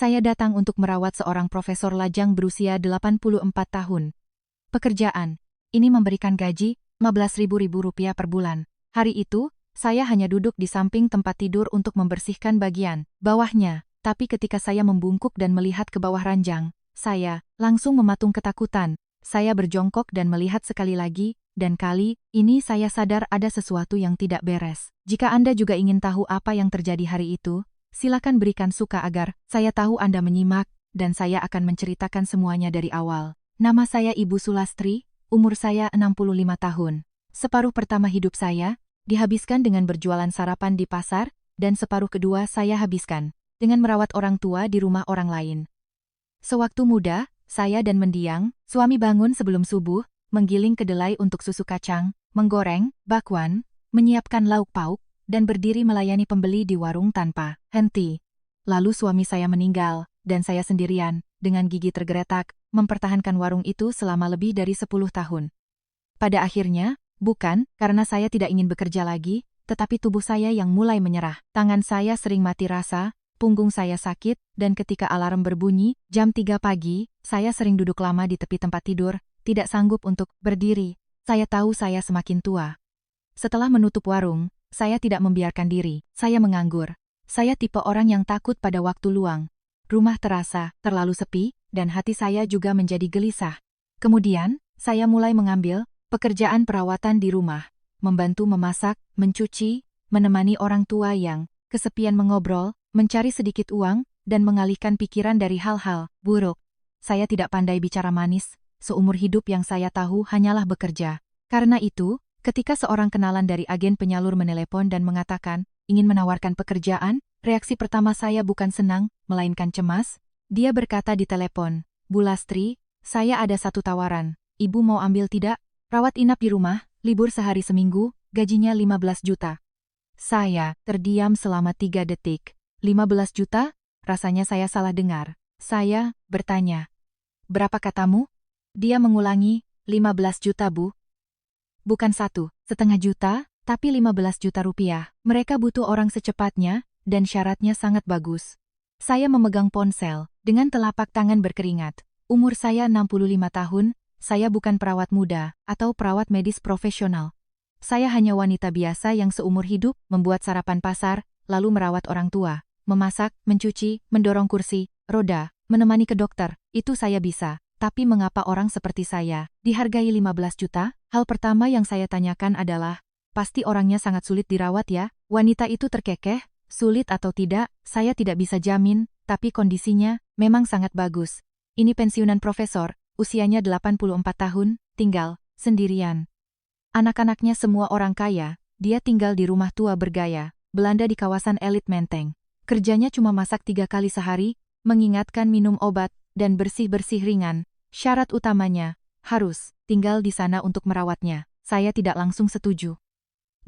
Saya datang untuk merawat seorang profesor lajang berusia 84 tahun. Pekerjaan ini memberikan gaji Rp15.000 per bulan. Hari itu, saya hanya duduk di samping tempat tidur untuk membersihkan bagian bawahnya. Tapi ketika saya membungkuk dan melihat ke bawah ranjang, saya langsung mematung ketakutan. Saya berjongkok dan melihat sekali lagi, dan kali ini saya sadar ada sesuatu yang tidak beres. Jika Anda juga ingin tahu apa yang terjadi hari itu, silakan berikan suka agar saya tahu Anda menyimak, dan saya akan menceritakan semuanya dari awal. Nama saya Ibu Sulastri, umur saya 65 tahun. Separuh pertama hidup saya dihabiskan dengan berjualan sarapan di pasar, dan separuh kedua saya habiskan dengan merawat orang tua di rumah orang lain. Sewaktu muda, saya dan mendiang, suami bangun sebelum subuh, menggiling kedelai untuk susu kacang, menggoreng, bakwan, menyiapkan lauk pauk, dan berdiri melayani pembeli di warung tanpa henti. Lalu suami saya meninggal, dan saya sendirian, dengan gigi tergeletak, mempertahankan warung itu selama lebih dari 10 tahun. Pada akhirnya, bukan karena saya tidak ingin bekerja lagi, tetapi tubuh saya yang mulai menyerah. Tangan saya sering mati rasa, punggung saya sakit, dan ketika alarm berbunyi, jam 3 pagi, saya sering duduk lama di tepi tempat tidur, tidak sanggup untuk berdiri. Saya tahu saya semakin tua. Setelah menutup warung, saya tidak membiarkan diri. Saya menganggur. Saya tipe orang yang takut pada waktu luang. Rumah terasa terlalu sepi, dan hati saya juga menjadi gelisah. Kemudian, saya mulai mengambil pekerjaan perawatan di rumah. Membantu memasak, mencuci, menemani orang tua yang kesepian mengobrol, mencari sedikit uang, dan mengalihkan pikiran dari hal-hal buruk. Saya tidak pandai bicara manis, seumur hidup yang saya tahu hanyalah bekerja. Karena itu, ketika seorang kenalan dari agen penyalur menelepon dan mengatakan, ingin menawarkan pekerjaan, reaksi pertama saya bukan senang, melainkan cemas. Dia berkata di telepon, "Bu Lastri, saya ada satu tawaran. Ibu mau ambil tidak? Rawat inap di rumah, libur sehari seminggu, gajinya 15 juta. Saya terdiam selama 3 detik. 15 juta? Rasanya saya salah dengar. Saya bertanya, "Berapa katamu?" Dia mengulangi, 15 juta bu. Bukan 1,5 juta, tapi 15 juta rupiah. Mereka butuh orang secepatnya, dan syaratnya sangat bagus. Saya memegang ponsel, dengan telapak tangan berkeringat. Umur saya 65 tahun, saya bukan perawat muda, atau perawat medis profesional. Saya hanya wanita biasa yang seumur hidup membuat sarapan pasar, lalu merawat orang tua. Memasak, mencuci, mendorong kursi, roda, menemani ke dokter, itu saya bisa. Tapi mengapa orang seperti saya dihargai 15 juta? Hal pertama yang saya tanyakan adalah, pasti orangnya sangat sulit dirawat ya? Wanita itu terkekeh, sulit atau tidak, saya tidak bisa jamin, tapi kondisinya memang sangat bagus. Ini pensiunan profesor, usianya 84 tahun, tinggal sendirian. Anak-anaknya semua orang kaya, dia tinggal di rumah tua bergaya, Belanda di kawasan elit Menteng. Kerjanya cuma masak 3 kali sehari, mengingatkan minum obat, dan bersih-bersih ringan. Syarat utamanya, harus tinggal di sana untuk merawatnya. Saya tidak langsung setuju.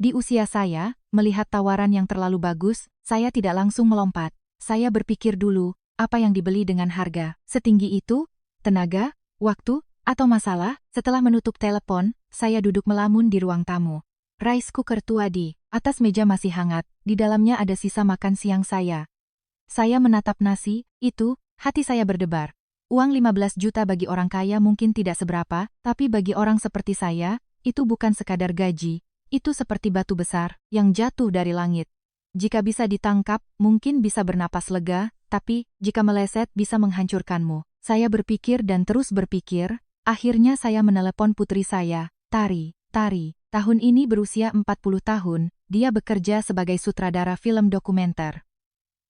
Di usia saya, melihat tawaran yang terlalu bagus, saya tidak langsung melompat. Saya berpikir dulu, apa yang dibeli dengan harga setinggi itu? Tenaga, waktu, atau masalah? Setelah menutup telepon, saya duduk melamun di ruang tamu. Rice cooker tua di atas meja masih hangat, di dalamnya ada sisa makan siang saya. Saya menatap nasi, itu, hati saya berdebar. Uang 15 juta bagi orang kaya mungkin tidak seberapa, tapi bagi orang seperti saya, itu bukan sekadar gaji, itu seperti batu besar yang jatuh dari langit. Jika bisa ditangkap, mungkin bisa bernapas lega, tapi jika meleset bisa menghancurkanmu. Saya berpikir dan terus berpikir, akhirnya saya menelepon putri saya, Tari. Tahun ini berusia 40 tahun, dia bekerja sebagai sutradara film dokumenter.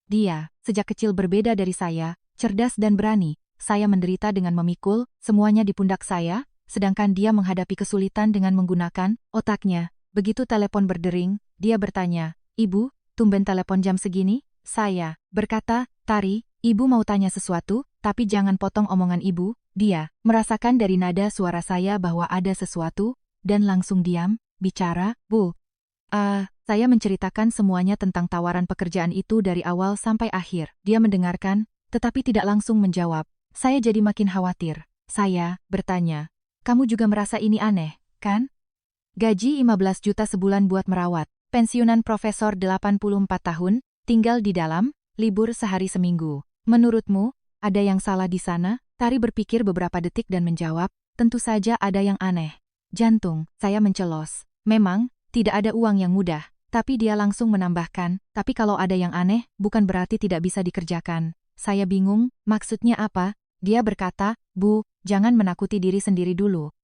Dia, sejak kecil berbeda dari saya, cerdas dan berani. Saya menderita dengan memikul semuanya di pundak saya, sedangkan dia menghadapi kesulitan dengan menggunakan otaknya. Begitu telepon berdering, dia bertanya, "Ibu, tumben telepon jam segini?" Saya berkata, "Tari, ibu mau tanya sesuatu, tapi jangan potong omongan ibu." Dia merasakan dari nada suara saya bahwa ada sesuatu, dan langsung diam, bicara, "Bu." Saya menceritakan semuanya tentang tawaran pekerjaan itu dari awal sampai akhir. Dia mendengarkan, tetapi tidak langsung menjawab. Saya jadi makin khawatir. Saya bertanya, "Kamu juga merasa ini aneh, kan? Gaji 15 juta sebulan buat merawat, pensiunan profesor 84 tahun, tinggal di dalam, libur sehari seminggu. Menurutmu, ada yang salah di sana? Tari berpikir beberapa detik dan menjawab, tentu saja ada yang aneh. Jantung, saya mencelos. Memang, tidak ada uang yang mudah. Tapi dia langsung menambahkan, tapi kalau ada yang aneh, bukan berarti tidak bisa dikerjakan. Saya bingung, maksudnya apa? Dia berkata, Bu, jangan menakuti diri sendiri dulu.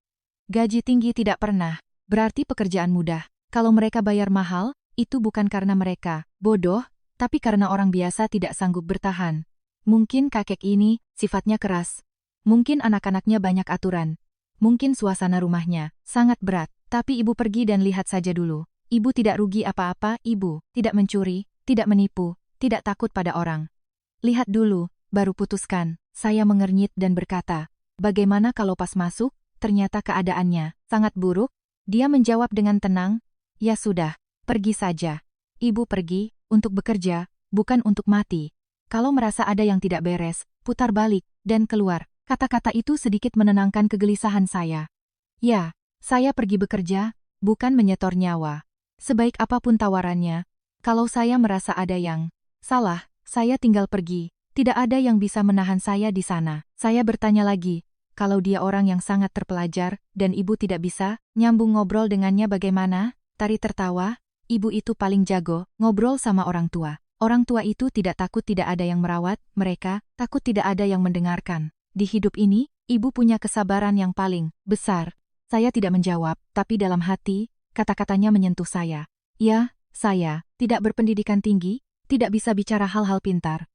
Gaji tinggi tidak pernah, berarti pekerjaan mudah. Kalau mereka bayar mahal, itu bukan karena mereka bodoh, tapi karena orang biasa tidak sanggup bertahan. Mungkin kakek ini sifatnya keras. Mungkin anak-anaknya banyak aturan. Mungkin suasana rumahnya sangat berat, tapi ibu pergi dan lihat saja dulu. Ibu tidak rugi apa-apa, ibu tidak mencuri, tidak menipu, tidak takut pada orang. Lihat dulu, baru putuskan. Saya mengernyit dan berkata, bagaimana kalau pas masuk, ternyata keadaannya sangat buruk? Dia menjawab dengan tenang, ya sudah, pergi saja. Ibu pergi untuk bekerja, bukan untuk mati. Kalau merasa ada yang tidak beres, putar balik dan keluar. Kata-kata itu sedikit menenangkan kegelisahan saya. Ya, saya pergi bekerja, bukan menyetor nyawa. Sebaik apapun tawarannya, kalau saya merasa ada yang salah, saya tinggal pergi. Tidak ada yang bisa menahan saya di sana. Saya bertanya lagi, kalau dia orang yang sangat terpelajar, dan ibu tidak bisa nyambung ngobrol dengannya bagaimana? Tari tertawa, ibu itu paling jago ngobrol sama orang tua. Orang tua itu tidak takut tidak ada yang merawat, mereka takut tidak ada yang mendengarkan. Di hidup ini, ibu punya kesabaran yang paling besar. Saya tidak menjawab, tapi dalam hati, kata-katanya menyentuh saya. Ya, saya tidak berpendidikan tinggi, tidak bisa bicara hal-hal pintar.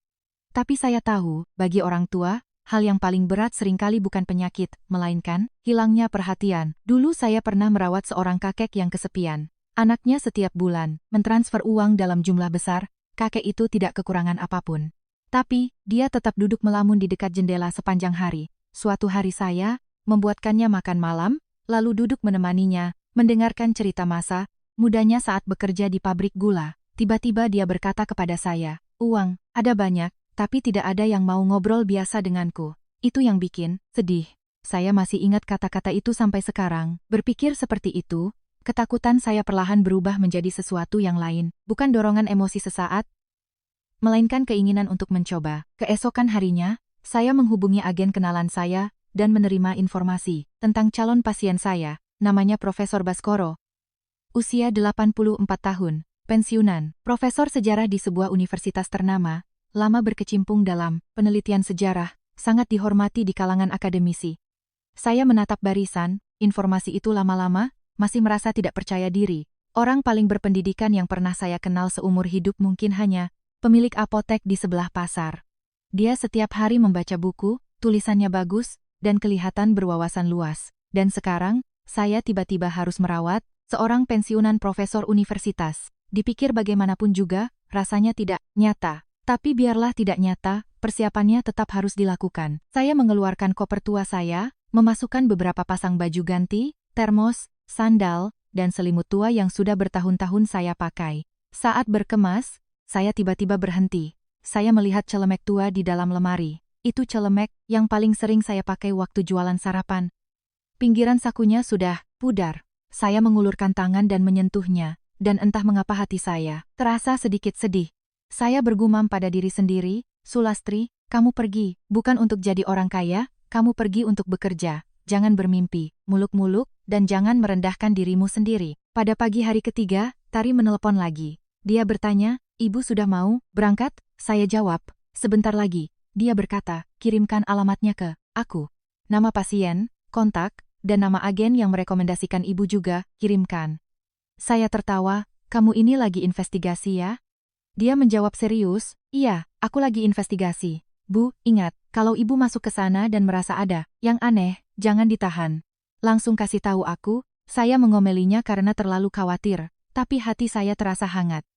Tapi saya tahu, bagi orang tua, hal yang paling berat seringkali bukan penyakit, melainkan hilangnya perhatian. Dulu saya pernah merawat seorang kakek yang kesepian. Anaknya setiap bulan mentransfer uang dalam jumlah besar, kakek itu tidak kekurangan apapun. Tapi, dia tetap duduk melamun di dekat jendela sepanjang hari. Suatu hari saya membuatkannya makan malam, lalu duduk menemaninya, mendengarkan cerita masa mudanya saat bekerja di pabrik gula. Tiba-tiba dia berkata kepada saya, uang, ada banyak, tapi tidak ada yang mau ngobrol biasa denganku. Itu yang bikin sedih. Saya masih ingat kata-kata itu sampai sekarang. Berpikir seperti itu, ketakutan saya perlahan berubah menjadi sesuatu yang lain, bukan dorongan emosi sesaat, melainkan keinginan untuk mencoba. Keesokan harinya, saya menghubungi agen kenalan saya dan menerima informasi tentang calon pasien saya, namanya Profesor Baskoro. Usia 84 tahun, pensiunan, profesor sejarah di sebuah universitas ternama, lama berkecimpung dalam penelitian sejarah, sangat dihormati di kalangan akademisi. Saya menatap barisan, informasi itu lama-lama, masih merasa tidak percaya diri. Orang paling berpendidikan yang pernah saya kenal seumur hidup mungkin hanya pemilik apotek di sebelah pasar. Dia setiap hari membaca buku, tulisannya bagus, dan kelihatan berwawasan luas. Dan sekarang, saya tiba-tiba harus merawat seorang pensiunan profesor universitas. Dipikir bagaimanapun juga, rasanya tidak nyata. Tapi biarlah tidak nyata, persiapannya tetap harus dilakukan. Saya mengeluarkan koper tua saya, memasukkan beberapa pasang baju ganti, termos, sandal, dan selimut tua yang sudah bertahun-tahun saya pakai. Saat berkemas, saya tiba-tiba berhenti. Saya melihat celemek tua di dalam lemari. Itu celemek yang paling sering saya pakai waktu jualan sarapan. Pinggiran sakunya sudah pudar. Saya mengulurkan tangan dan menyentuhnya, dan entah mengapa hati saya terasa sedikit sedih. Saya bergumam pada diri sendiri, Sulastri, kamu pergi, bukan untuk jadi orang kaya, kamu pergi untuk bekerja. Jangan bermimpi, muluk-muluk, dan jangan merendahkan dirimu sendiri. Pada pagi hari ketiga, Tari menelepon lagi. Dia bertanya, ibu sudah mau berangkat? Saya jawab, sebentar lagi. Dia berkata, kirimkan alamatnya ke aku. Nama pasien, kontak, dan nama agen yang merekomendasikan ibu juga, kirimkan. Saya tertawa, kamu ini lagi investigasi ya? Dia menjawab serius, iya, aku lagi investigasi. Bu, ingat, kalau ibu masuk ke sana dan merasa ada yang aneh, jangan ditahan. Langsung kasih tahu aku. Saya mengomelinya karena terlalu khawatir, tapi hati saya terasa hangat.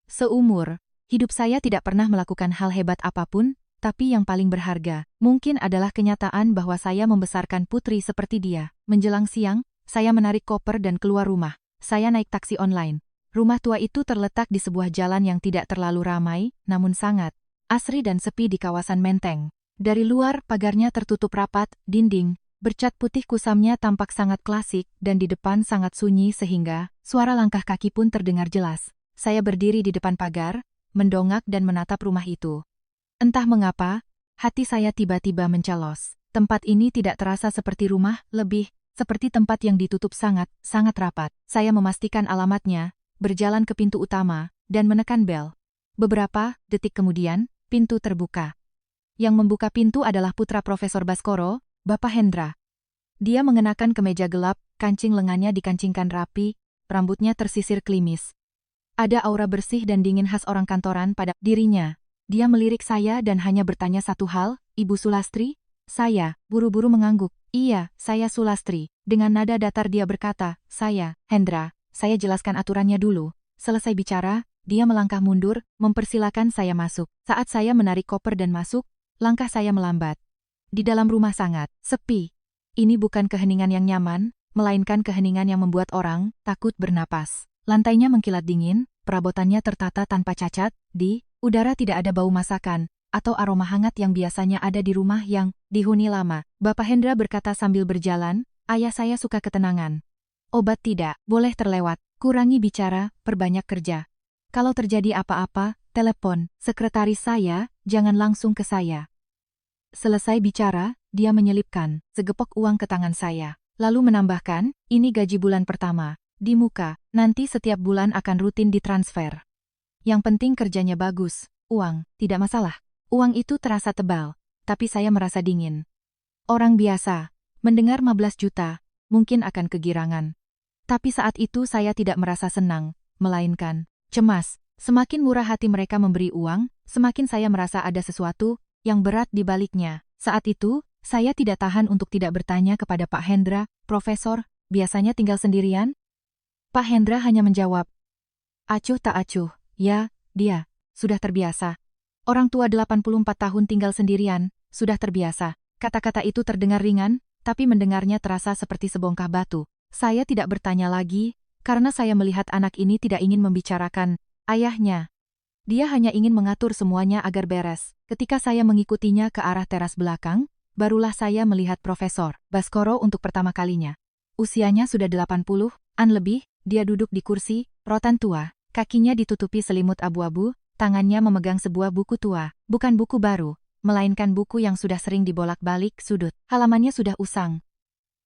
Seumur hidup saya tidak pernah melakukan hal hebat apapun, tapi yang paling berharga mungkin adalah kenyataan bahwa saya membesarkan putri seperti dia. Menjelang siang, saya menarik koper dan keluar rumah. Saya naik taksi online. Rumah tua itu terletak di sebuah jalan yang tidak terlalu ramai, namun sangat asri dan sepi di kawasan Menteng. Dari luar, pagarnya tertutup rapat, dinding bercat putih kusamnya tampak sangat klasik, dan di depan sangat sunyi sehingga suara langkah kaki pun terdengar jelas. Saya berdiri di depan pagar, mendongak dan menatap rumah itu. Entah mengapa, hati saya tiba-tiba mencelos. Tempat ini tidak terasa seperti rumah, lebih seperti tempat yang ditutup sangat rapat. Saya memastikan alamatnya, berjalan ke pintu utama, dan menekan bel. Beberapa detik kemudian, pintu terbuka. Yang membuka pintu adalah putra Profesor Baskoro, Bapak Hendra. Dia mengenakan kemeja gelap, kancing lengannya dikancingkan rapi, rambutnya tersisir klimis. Ada aura bersih dan dingin khas orang kantoran pada dirinya. Dia melirik saya dan hanya bertanya satu hal, Ibu Sulastri? Saya, buru-buru mengangguk. Iya, saya Sulastri. Dengan nada datar dia berkata, saya, Hendra, saya jelaskan aturannya dulu. Selesai bicara, dia melangkah mundur, mempersilakan saya masuk. Saat saya menarik koper dan masuk, langkah saya melambat. Di dalam rumah sangat sepi. Ini bukan keheningan yang nyaman, melainkan keheningan yang membuat orang takut bernapas. Lantainya mengkilat dingin, perabotannya tertata tanpa cacat, di udara tidak ada bau masakan, atau aroma hangat yang biasanya ada di rumah yang dihuni lama. Bapak Hendra berkata sambil berjalan, ayah saya suka ketenangan. Obat tidak boleh terlewat, kurangi bicara, perbanyak kerja. Kalau terjadi apa-apa, telepon sekretaris saya, jangan langsung ke saya. Selesai bicara, dia menyelipkan segepok uang ke tangan saya. Lalu menambahkan, ini gaji bulan pertama. Di muka, nanti setiap bulan akan rutin ditransfer. Yang penting kerjanya bagus. Uang, tidak masalah. Uang itu terasa tebal, tapi saya merasa dingin. Orang biasa, mendengar 15 juta, mungkin akan kegirangan. Tapi saat itu saya tidak merasa senang, melainkan cemas. Semakin murah hati mereka memberi uang, semakin saya merasa ada sesuatu yang berat di baliknya. Saat itu, saya tidak tahan untuk tidak bertanya kepada Pak Hendra, Profesor, biasanya tinggal sendirian? Pak Hendra hanya menjawab, acuh tak acuh, ya, dia, sudah terbiasa. Orang tua 84 tahun tinggal sendirian, sudah terbiasa. Kata-kata itu terdengar ringan, tapi mendengarnya terasa seperti sebongkah batu. Saya tidak bertanya lagi, karena saya melihat anak ini tidak ingin membicarakan ayahnya. Dia hanya ingin mengatur semuanya agar beres. Ketika saya mengikutinya ke arah teras belakang, barulah saya melihat Profesor Baskoro untuk pertama kalinya. Usianya sudah 80-an lebih, dia duduk di kursi, rotan tua. Kakinya ditutupi selimut abu-abu, tangannya memegang sebuah buku tua. Bukan buku baru, melainkan buku yang sudah sering dibolak-balik sudut. Halamannya sudah usang.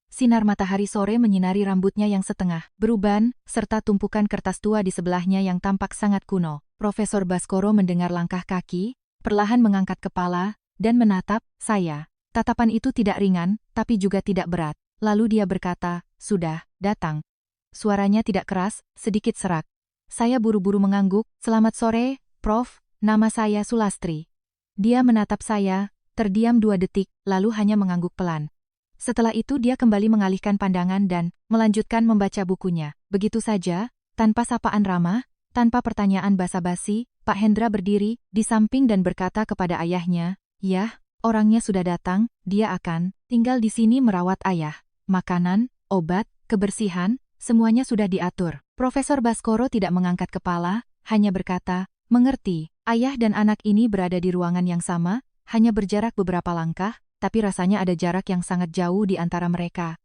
Sinar matahari sore menyinari rambutnya yang setengah beruban, serta tumpukan kertas tua di sebelahnya yang tampak sangat kuno. Profesor Baskoro mendengar langkah kaki, perlahan mengangkat kepala, dan menatap saya. Tatapan itu tidak ringan, tapi juga tidak berat. Lalu dia berkata, sudah, datang. Suaranya tidak keras, sedikit serak. Saya buru-buru mengangguk, selamat sore, Prof, nama saya Sulastri. Dia menatap saya, terdiam 2 detik, lalu hanya mengangguk pelan. Setelah itu dia kembali mengalihkan pandangan dan melanjutkan membaca bukunya. Begitu saja, tanpa sapaan ramah, tanpa pertanyaan basa-basi, Pak Hendra berdiri di samping dan berkata kepada ayahnya, "Yah, orangnya sudah datang, dia akan tinggal di sini merawat ayah. Makanan, obat, kebersihan, semuanya sudah diatur." Profesor Baskoro tidak mengangkat kepala, hanya berkata, "Mengerti." Ayah dan anak ini berada di ruangan yang sama, hanya berjarak beberapa langkah, tapi rasanya ada jarak yang sangat jauh di antara mereka.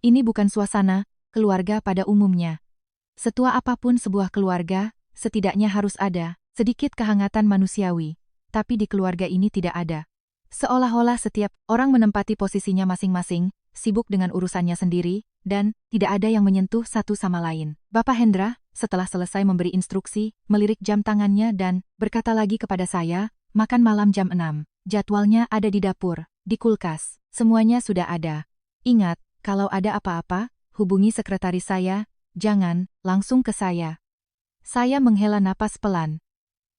Ini bukan suasana keluarga pada umumnya. Setua apapun sebuah keluarga, setidaknya harus ada sedikit kehangatan manusiawi. Tapi di keluarga ini tidak ada. Seolah-olah setiap orang menempati posisinya masing-masing, sibuk dengan urusannya sendiri, dan tidak ada yang menyentuh satu sama lain. Bapak Hendra, setelah selesai memberi instruksi, melirik jam tangannya dan berkata lagi kepada saya, makan malam jam 6. Jadwalnya ada di dapur, di kulkas, semuanya sudah ada. Ingat, kalau ada apa-apa, hubungi sekretaris saya, jangan langsung ke saya. Saya menghela napas pelan.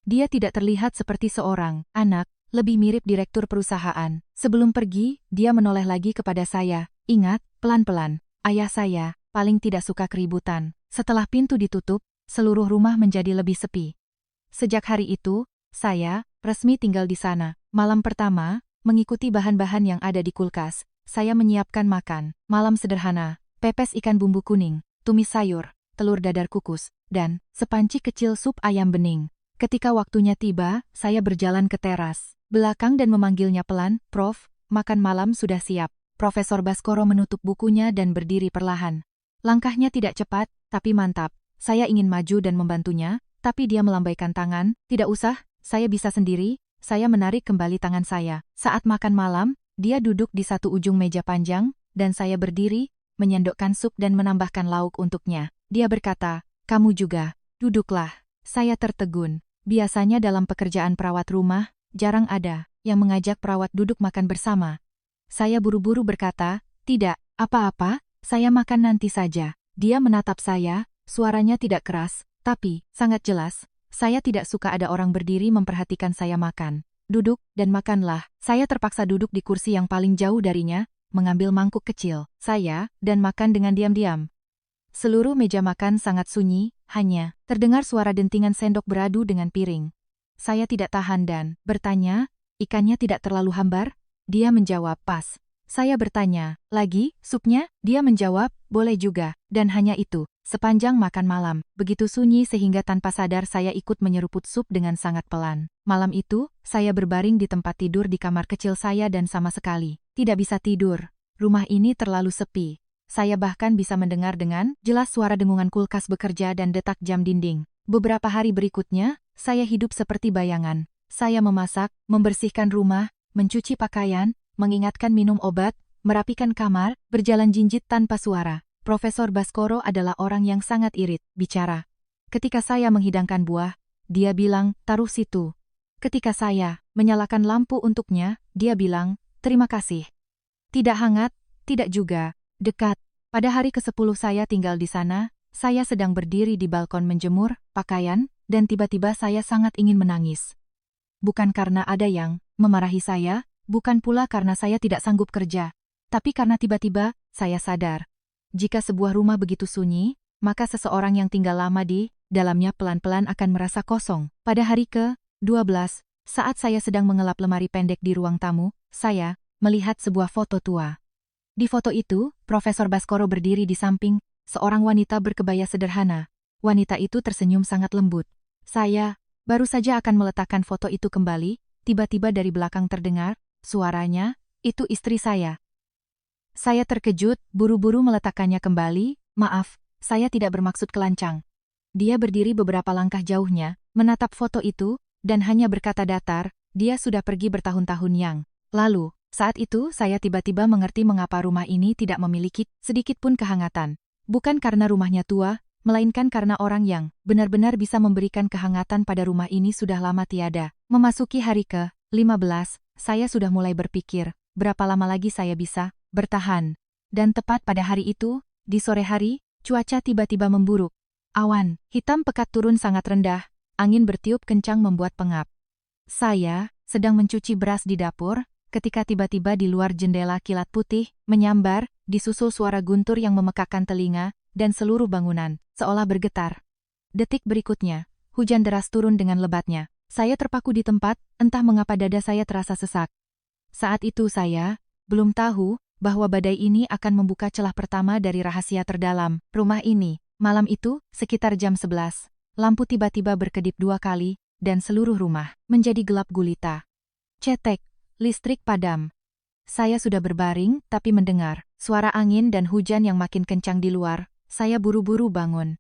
Dia tidak terlihat seperti seorang anak, lebih mirip direktur perusahaan. Sebelum pergi, dia menoleh lagi kepada saya. Ingat, pelan-pelan, ayah saya paling tidak suka keributan. Setelah pintu ditutup, seluruh rumah menjadi lebih sepi. Sejak hari itu, saya resmi tinggal di sana. Malam pertama, mengikuti bahan-bahan yang ada di kulkas, saya menyiapkan makan malam sederhana, pepes ikan bumbu kuning, tumis sayur, telur dadar kukus, dan sepanci kecil sup ayam bening. Ketika waktunya tiba, saya berjalan ke teras belakang dan memanggilnya pelan, "Prof, makan malam sudah siap." Profesor Baskoro menutup bukunya dan berdiri perlahan. Langkahnya tidak cepat, tapi mantap. Saya ingin maju dan membantunya, tapi dia melambaikan tangan, "Tidak usah, saya bisa sendiri." saya menarik kembali tangan saya. Saat makan malam, dia duduk di satu ujung meja panjang, dan saya berdiri, menyendokkan sup dan menambahkan lauk untuknya. Dia berkata, "Kamu juga, duduklah." Saya tertegun. Biasanya dalam pekerjaan perawat rumah, jarang ada yang mengajak perawat duduk makan bersama. Saya buru-buru berkata, "Tidak, apa-apa, saya makan nanti saja." Dia menatap saya, suaranya tidak keras, tapi sangat jelas. Saya tidak suka ada orang berdiri memperhatikan saya makan. "Duduk dan makanlah." Saya terpaksa duduk di kursi yang paling jauh darinya, mengambil mangkuk kecil dan makan dengan diam-diam. Seluruh meja makan sangat sunyi, hanya terdengar suara dentingan sendok beradu dengan piring. Saya tidak tahan dan bertanya, "Ikannya tidak terlalu hambar?" Dia menjawab, "Pas." Saya bertanya, "Lagi, supnya?" Dia menjawab, "Boleh juga." Dan hanya itu. Sepanjang makan malam, begitu sunyi sehingga tanpa sadar saya ikut menyeruput sup dengan sangat pelan. Malam itu, saya berbaring di tempat tidur di kamar kecil saya dan sama sekali tidak bisa tidur. Rumah ini terlalu sepi. Saya bahkan bisa mendengar dengan jelas suara dengungan kulkas bekerja dan detak jam dinding. Beberapa hari berikutnya, saya hidup seperti bayangan. Saya memasak, membersihkan rumah, mencuci pakaian, mengingatkan minum obat, merapikan kamar, berjalan jinjit tanpa suara. Profesor Baskoro adalah orang yang sangat irit bicara. Ketika saya menghidangkan buah, dia bilang, "Taruh situ." Ketika saya menyalakan lampu untuknya, dia bilang, "Terima kasih." Tidak hangat, tidak juga dekat. Pada hari ke-10 saya tinggal di sana, saya sedang berdiri di balkon menjemur pakaian, dan tiba-tiba saya sangat ingin menangis. Bukan karena ada yang memarahi saya, bukan pula karena saya tidak sanggup kerja, tapi karena tiba-tiba saya sadar. Jika sebuah rumah begitu sunyi, maka seseorang yang tinggal lama di dalamnya pelan-pelan akan merasa kosong. Pada hari ke-12, saat saya sedang mengelap lemari pendek di ruang tamu, saya melihat sebuah foto tua. Di foto itu, Profesor Baskoro berdiri di samping seorang wanita berkebaya sederhana. Wanita itu tersenyum sangat lembut. Saya baru saja akan meletakkan foto itu kembali, tiba-tiba dari belakang terdengar suaranya, "Itu istri saya." Saya terkejut, buru-buru meletakkannya kembali. "Maaf, saya tidak bermaksud kelancang." Dia berdiri beberapa langkah jauhnya, menatap foto itu, dan hanya berkata datar, "Dia sudah pergi bertahun-tahun yang lalu." Saat itu saya tiba-tiba mengerti mengapa rumah ini tidak memiliki sedikit pun kehangatan. Bukan karena rumahnya tua, melainkan karena orang yang benar-benar bisa memberikan kehangatan pada rumah ini sudah lama tiada. Memasuki hari ke-15, saya sudah mulai berpikir, berapa lama lagi saya bisa bertahan. Dan tepat pada hari itu, di sore hari, cuaca tiba-tiba memburuk. Awan hitam pekat turun sangat rendah, angin bertiup kencang membuat pengap. Saya sedang mencuci beras di dapur, ketika tiba-tiba di luar jendela kilat putih menyambar, disusul suara guntur yang memekakkan telinga, dan seluruh bangunan seolah bergetar. Detik berikutnya, hujan deras turun dengan lebatnya. Saya terpaku di tempat, entah mengapa dada saya terasa sesak. Saat itu saya belum tahu bahwa badai ini akan membuka celah pertama dari rahasia terdalam rumah ini. Malam itu, sekitar jam 11, lampu tiba-tiba berkedip 2 kali, dan seluruh rumah menjadi gelap gulita. Cetek. Listrik padam. Saya sudah berbaring, tapi mendengar suara angin dan hujan yang makin kencang di luar. Saya buru-buru bangun.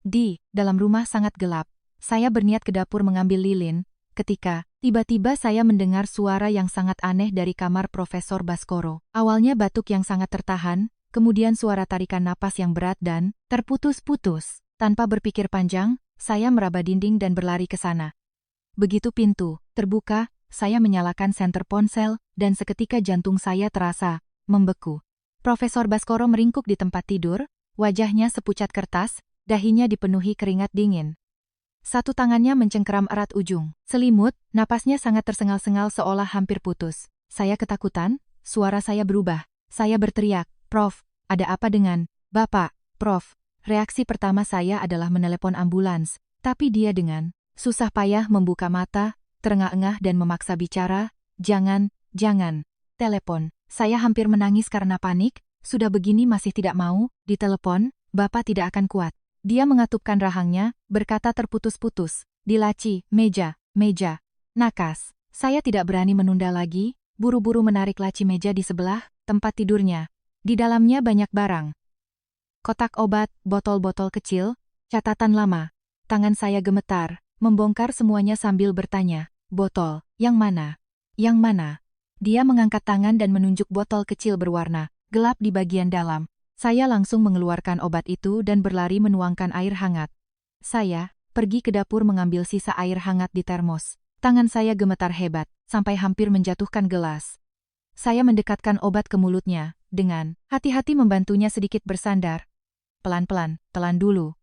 Di dalam rumah sangat gelap. Saya berniat ke dapur mengambil lilin, ketika tiba-tiba saya mendengar suara yang sangat aneh dari kamar Profesor Baskoro. Awalnya batuk yang sangat tertahan, kemudian suara tarikan napas yang berat dan terputus-putus. Tanpa berpikir panjang, saya meraba dinding dan berlari ke sana. Begitu pintu terbuka, saya menyalakan senter ponsel, dan seketika jantung saya terasa membeku. Profesor Baskoro meringkuk di tempat tidur, wajahnya sepucat kertas, dahinya dipenuhi keringat dingin. Satu tangannya mencengkeram erat ujung selimut, napasnya sangat tersengal-sengal seolah hampir putus. Saya ketakutan, suara saya berubah. Saya berteriak, "Prof, ada apa dengan Bapak, Prof?" Reaksi pertama saya adalah menelepon ambulans, tapi dia dengan susah payah membuka mata, terengah-engah dan memaksa bicara, "Jangan, jangan. Telepon." Saya hampir menangis karena panik, sudah begini masih tidak mau ditelepon, Bapak tidak akan kuat. Dia mengatupkan rahangnya, berkata terputus-putus, "Di laci, meja, meja." Nakas. Saya tidak berani menunda lagi, buru-buru menarik laci meja di sebelah tempat tidurnya. Di dalamnya banyak barang. Kotak obat, botol-botol kecil, catatan lama. Tangan saya gemetar, membongkar semuanya sambil bertanya, Botol, yang mana? Yang mana? Dia mengangkat tangan dan menunjuk botol kecil berwarna gelap di bagian dalam. Saya langsung mengeluarkan obat itu dan berlari menuangkan air hangat. Saya pergi ke dapur mengambil sisa air hangat di termos. Tangan saya gemetar hebat, sampai hampir menjatuhkan gelas. Saya mendekatkan obat ke mulutnya, dengan hati-hati membantunya sedikit bersandar. Pelan-pelan, telan dulu.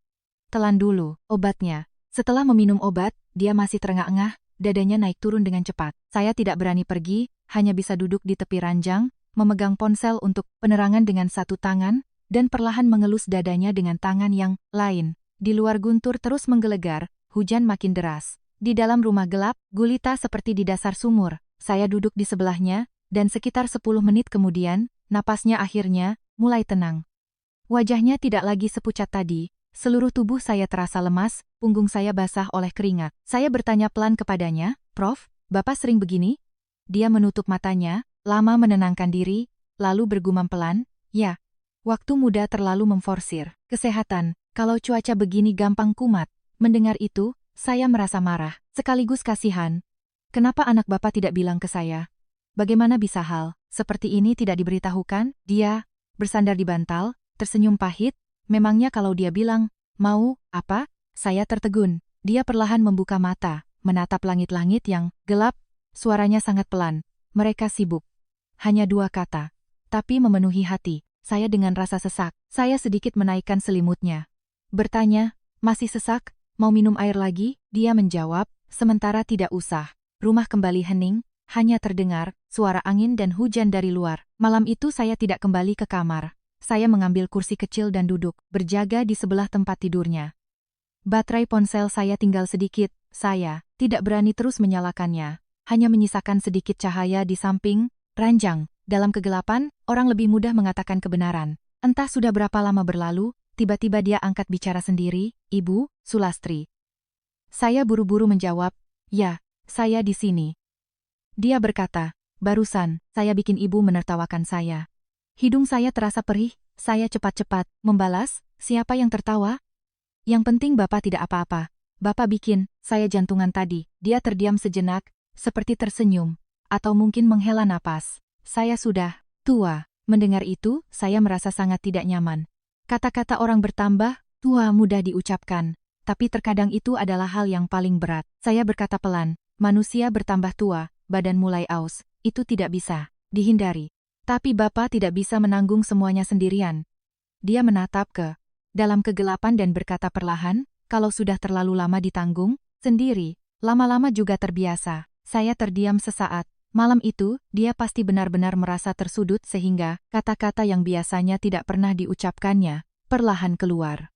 Telan dulu, obatnya. Setelah meminum obat, dia masih terengah-engah, dadanya naik turun dengan cepat. Saya tidak berani pergi, hanya bisa duduk di tepi ranjang, memegang ponsel untuk penerangan dengan satu tangan, dan perlahan mengelus dadanya dengan tangan yang lain. Di luar guntur terus menggelegar, hujan makin deras. Di dalam rumah gelap, gulita seperti di dasar sumur. Saya duduk di sebelahnya, dan sekitar 10 menit kemudian, napasnya akhirnya mulai tenang. Wajahnya tidak lagi sepucat tadi, seluruh tubuh saya terasa lemas, punggung saya basah oleh keringat. Saya bertanya pelan kepadanya, "Prof, Bapak sering begini?" Dia menutup matanya, lama menenangkan diri, lalu bergumam pelan, "Ya, waktu muda terlalu memforsir kesehatan, kalau cuaca begini gampang kumat." Mendengar itu, saya merasa marah, sekaligus kasihan. Kenapa anak Bapak tidak bilang ke saya? Bagaimana bisa hal seperti ini tidak diberitahukan? Dia bersandar di bantal, tersenyum pahit. Memangnya kalau dia bilang, "Mau apa?" Saya tertegun. Dia perlahan membuka mata, menatap langit-langit yang gelap. Suaranya sangat pelan. "Mereka sibuk." Hanya 2 kata, tapi memenuhi hati saya dengan rasa sesak. Saya sedikit menaikkan selimutnya. Bertanya, "Masih sesak? Mau minum air lagi?" Dia menjawab, "Sementara tidak usah." Rumah kembali hening, hanya terdengar suara angin dan hujan dari luar. Malam itu saya tidak kembali ke kamar. Saya mengambil kursi kecil dan duduk, berjaga di sebelah tempat tidurnya. Baterai ponsel saya tinggal sedikit, saya tidak berani terus menyalakannya. Hanya menyisakan sedikit cahaya di samping ranjang. Dalam kegelapan, orang lebih mudah mengatakan kebenaran. Entah sudah berapa lama berlalu, tiba-tiba dia angkat bicara sendiri, "Ibu, Sulastri." Saya buru-buru menjawab, "Ya, saya di sini." Dia berkata, "Barusan, saya bikin ibu menertawakan saya." Hidung saya terasa perih, saya cepat-cepat membalas, "Siapa yang tertawa?" "Yang penting Bapak tidak apa-apa. Bapak bikin saya jantungan tadi." Dia terdiam sejenak, seperti tersenyum, atau mungkin menghela napas. "Saya sudah tua." Mendengar itu, saya merasa sangat tidak nyaman. Kata-kata orang bertambah, tua mudah diucapkan, tapi terkadang itu adalah hal yang paling berat. Saya berkata pelan, "Manusia bertambah tua, badan mulai aus, itu tidak bisa dihindari. Tapi Bapak tidak bisa menanggung semuanya sendirian." Dia menatap ke dalam kegelapan dan berkata perlahan, "Kalau sudah terlalu lama ditanggung sendiri, lama-lama juga terbiasa." Saya terdiam sesaat. Malam itu, dia pasti benar-benar merasa tersudut sehingga kata-kata yang biasanya tidak pernah diucapkannya perlahan keluar.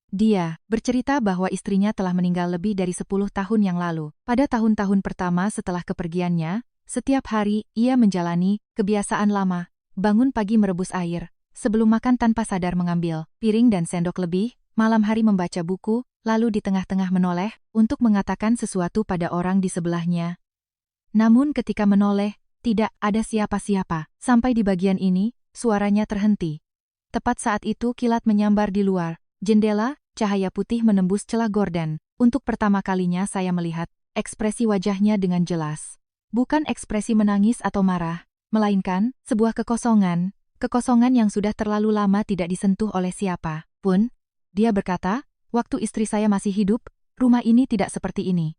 Dia bercerita bahwa istrinya telah meninggal lebih dari 10 tahun yang lalu. Pada tahun-tahun pertama setelah kepergiannya, setiap hari ia menjalani kebiasaan lama, bangun pagi merebus air, sebelum makan tanpa sadar mengambil piring dan sendok lebih, malam hari membaca buku, lalu di tengah-tengah menoleh untuk mengatakan sesuatu pada orang di sebelahnya. Namun ketika menoleh, tidak ada siapa-siapa. Sampai di bagian ini, suaranya terhenti. Tepat saat itu kilat menyambar di luar jendela, cahaya putih menembus celah gorden. Untuk pertama kalinya saya melihat ekspresi wajahnya dengan jelas. Bukan ekspresi menangis atau marah, melainkan sebuah kekosongan. Kekosongan yang sudah terlalu lama tidak disentuh oleh siapa pun. Dia berkata, "Waktu istri saya masih hidup, rumah ini tidak seperti ini."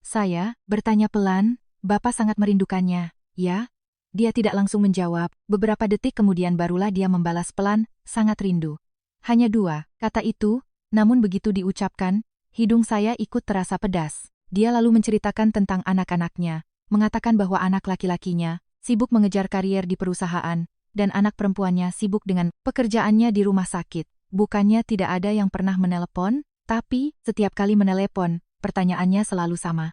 Saya bertanya pelan, "Bapak sangat merindukannya, ya?" Dia tidak langsung menjawab, beberapa detik kemudian barulah dia membalas pelan, "Sangat rindu." Hanya 2 kata itu, namun begitu diucapkan, hidung saya ikut terasa pedas. Dia lalu menceritakan tentang anak-anaknya, mengatakan bahwa anak laki-lakinya sibuk mengejar karier di perusahaan, dan anak perempuannya sibuk dengan pekerjaannya di rumah sakit. Bukannya tidak ada yang pernah menelepon, tapi setiap kali menelepon, pertanyaannya selalu sama.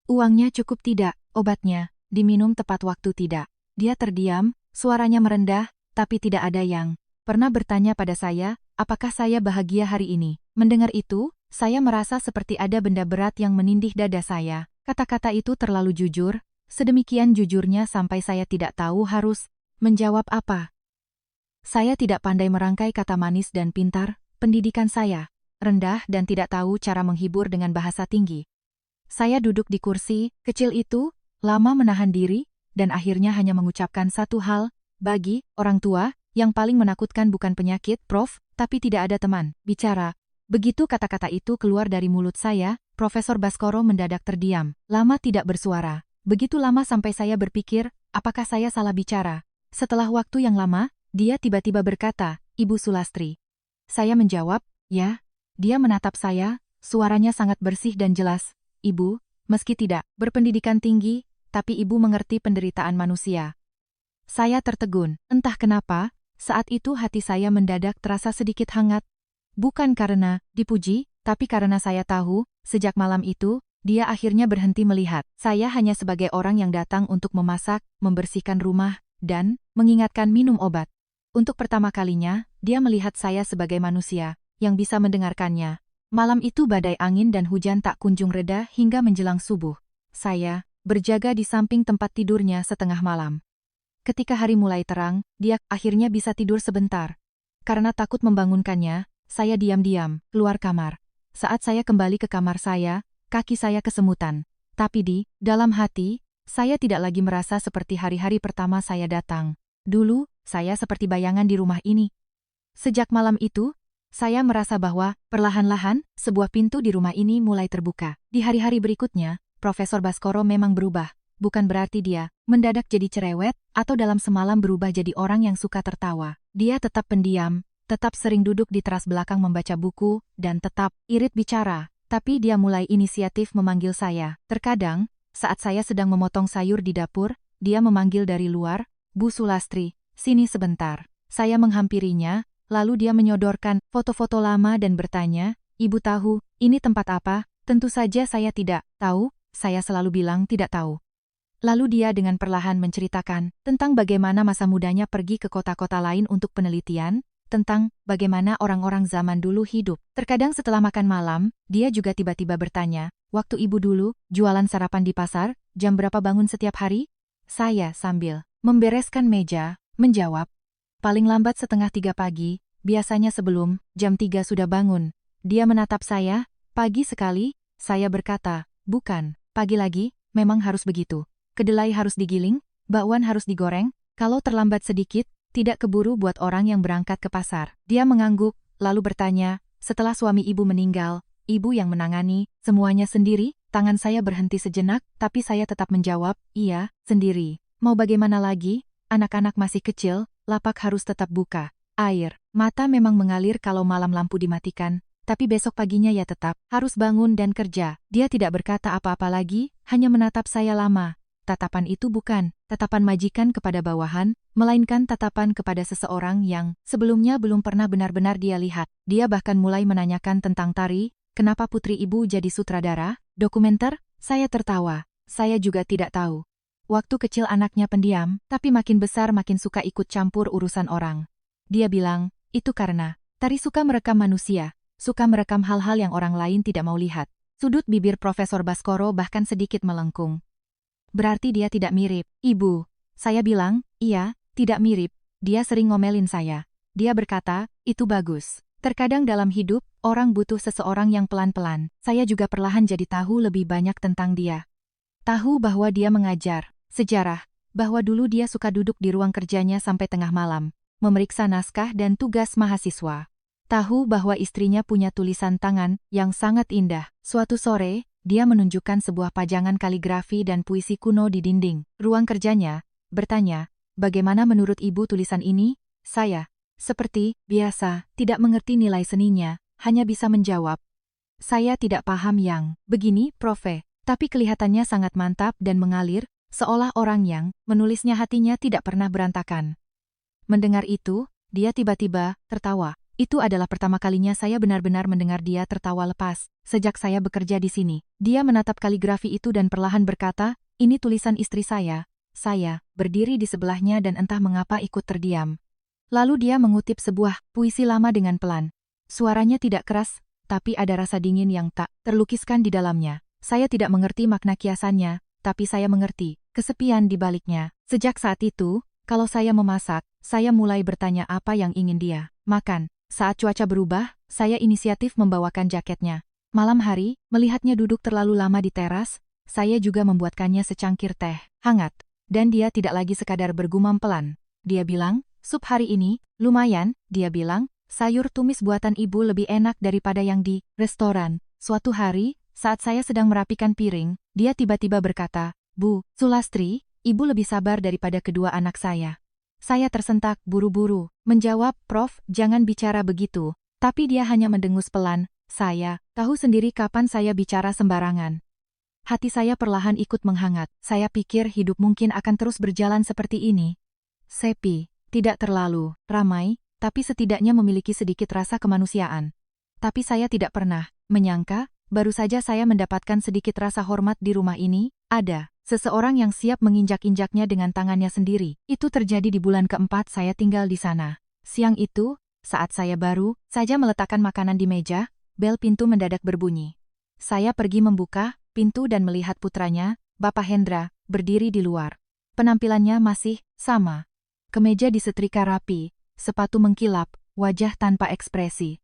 "Uangnya cukup tidak, obatnya diminum tepat waktu tidak?" Dia terdiam, suaranya merendah, tapi tidak ada yang pernah bertanya pada saya, apakah saya bahagia hari ini. Mendengar itu, saya merasa seperti ada benda berat yang menindih dada saya. Kata-kata itu terlalu jujur, sedemikian jujurnya sampai saya tidak tahu harus menjawab apa. Saya tidak pandai merangkai kata manis dan pintar, pendidikan saya rendah dan tidak tahu cara menghibur dengan bahasa tinggi. Saya duduk di kursi kecil itu, lama menahan diri, dan akhirnya hanya mengucapkan satu hal, bagi orang tua, yang paling menakutkan bukan penyakit, Prof, tapi tidak ada teman bicara. Begitu kata-kata itu keluar dari mulut saya, Profesor Baskoro mendadak terdiam, lama tidak bersuara. Begitu lama sampai saya berpikir, apakah saya salah bicara? Setelah waktu yang lama, dia tiba-tiba berkata, Ibu Sulastri. Saya menjawab, ya. Dia menatap saya, suaranya sangat bersih dan jelas. Ibu, meski tidak berpendidikan tinggi, tapi ibu mengerti penderitaan manusia. Saya tertegun, entah kenapa, saat itu hati saya mendadak terasa sedikit hangat. Bukan karena dipuji, tapi karena saya tahu, sejak malam itu, dia akhirnya berhenti melihat. Saya hanya sebagai orang yang datang untuk memasak, membersihkan rumah, dan mengingatkan minum obat. Untuk pertama kalinya, dia melihat saya sebagai manusia yang bisa mendengarkannya. Malam itu badai angin dan hujan tak kunjung reda hingga menjelang subuh. Saya berjaga di samping tempat tidurnya setengah malam. Ketika hari mulai terang, dia akhirnya bisa tidur sebentar. Karena takut membangunkannya, saya diam-diam keluar kamar. Saat saya kembali ke kamar saya, kaki saya kesemutan. Tapi di dalam hati, saya tidak lagi merasa seperti hari-hari pertama saya datang. Dulu, saya seperti bayangan di rumah ini. Sejak malam itu, saya merasa bahwa, perlahan-lahan, sebuah pintu di rumah ini mulai terbuka. Di hari-hari berikutnya, Profesor Baskoro memang berubah. Bukan berarti dia mendadak jadi cerewet, atau dalam semalam berubah jadi orang yang suka tertawa. Dia tetap pendiam, tetap sering duduk di teras belakang membaca buku, dan tetap irit bicara. Tapi dia mulai inisiatif memanggil saya. Terkadang, saat saya sedang memotong sayur di dapur, dia memanggil dari luar, Bu Sulastri, sini sebentar. Saya menghampirinya, lalu dia menyodorkan foto-foto lama dan bertanya, Ibu tahu, ini tempat apa? Tentu saja saya tidak tahu, saya selalu bilang tidak tahu. Lalu dia dengan perlahan menceritakan tentang bagaimana masa mudanya pergi ke kota-kota lain untuk penelitian, tentang bagaimana orang-orang zaman dulu hidup. Terkadang setelah makan malam, dia juga tiba-tiba bertanya, waktu ibu dulu, jualan sarapan di pasar, jam berapa bangun setiap hari? Saya sambil membereskan meja, menjawab, paling lambat 2:30 pagi, biasanya sebelum jam 3 sudah bangun. Dia menatap saya, pagi sekali, saya berkata, bukan, pagi lagi, memang harus begitu. Kedelai harus digiling, bakwan harus digoreng, kalau terlambat sedikit, tidak keburu buat orang yang berangkat ke pasar. Dia mengangguk, lalu bertanya, setelah suami ibu meninggal, ibu yang menangani semuanya sendiri? Tangan saya berhenti sejenak, tapi saya tetap menjawab, iya, sendiri. Mau bagaimana lagi? Anak-anak masih kecil, lapak harus tetap buka. Air mata memang mengalir kalau malam lampu dimatikan, tapi besok paginya ya tetap harus bangun dan kerja. Dia tidak berkata apa-apa lagi, hanya menatap saya lama. Tatapan itu bukan tatapan majikan kepada bawahan, melainkan tatapan kepada seseorang yang sebelumnya belum pernah benar-benar dia lihat. Dia bahkan mulai menanyakan tentang tari, kenapa putri ibu jadi sutradara, dokumenter. Saya tertawa, saya juga tidak tahu. Waktu kecil anaknya pendiam, tapi makin besar makin suka ikut campur urusan orang. Dia bilang, itu karena tari suka merekam manusia, suka merekam hal-hal yang orang lain tidak mau lihat. Sudut bibir Profesor Baskoro bahkan sedikit melengkung. Berarti dia tidak mirip, Ibu. Saya bilang, iya, tidak mirip. Dia sering ngomelin saya. Dia berkata, itu bagus. Terkadang dalam hidup, orang butuh seseorang yang pelan-pelan. Saya juga perlahan jadi tahu lebih banyak tentang dia. Tahu bahwa dia mengajar sejarah, bahwa dulu dia suka duduk di ruang kerjanya sampai tengah malam, memeriksa naskah dan tugas mahasiswa. Tahu bahwa istrinya punya tulisan tangan yang sangat indah. Suatu sore, dia menunjukkan sebuah pajangan kaligrafi dan puisi kuno di dinding ruang kerjanya, bertanya, bagaimana menurut ibu tulisan ini? Saya, seperti biasa, tidak mengerti nilai seninya, hanya bisa menjawab. Saya tidak paham yang begini, Profe, tapi kelihatannya sangat mantap dan mengalir, seolah orang yang menulisnya hatinya tidak pernah berantakan. Mendengar itu, dia tiba-tiba tertawa. Itu adalah pertama kalinya saya benar-benar mendengar dia tertawa lepas, sejak saya bekerja di sini. Dia menatap kaligrafi itu dan perlahan berkata, ini tulisan istri saya. Saya berdiri di sebelahnya dan entah mengapa ikut terdiam. Lalu dia mengutip sebuah puisi lama dengan pelan. Suaranya tidak keras, tapi ada rasa dingin yang tak terlukiskan di dalamnya. Saya tidak mengerti makna kiasannya, tapi saya mengerti kesepian di baliknya. Sejak saat itu, kalau saya memasak, saya mulai bertanya apa yang ingin dia makan. Saat cuaca berubah, saya inisiatif membawakan jaketnya. Malam hari, melihatnya duduk terlalu lama di teras, saya juga membuatkannya secangkir teh hangat. Dan dia tidak lagi sekadar bergumam pelan. Dia bilang, sup hari ini, lumayan, dia bilang, sayur tumis buatan ibu lebih enak daripada yang di restoran. Suatu hari, saat saya sedang merapikan piring, dia tiba-tiba berkata, Bu Sulastri, ibu lebih sabar daripada kedua anak saya. Saya tersentak, buru-buru, menjawab, Prof, jangan bicara begitu. Tapi dia hanya mendengus pelan. Saya tahu sendiri kapan saya bicara sembarangan. Hati saya perlahan ikut menghangat. Saya pikir hidup mungkin akan terus berjalan seperti ini. Sepi, tidak terlalu ramai, tapi setidaknya memiliki sedikit rasa kemanusiaan. Tapi saya tidak pernah menyangka, baru saja saya mendapatkan sedikit rasa hormat di rumah ini, ada seseorang yang siap menginjak-injaknya dengan tangannya sendiri. Itu terjadi di bulan keempat saya tinggal di sana. Siang itu, saat saya baru saja meletakkan makanan di meja, bel pintu mendadak berbunyi. Saya pergi membuka pintu dan melihat putranya, Bapak Hendra, berdiri di luar. Penampilannya masih sama. Kemeja disetrika rapi, sepatu mengkilap, wajah tanpa ekspresi.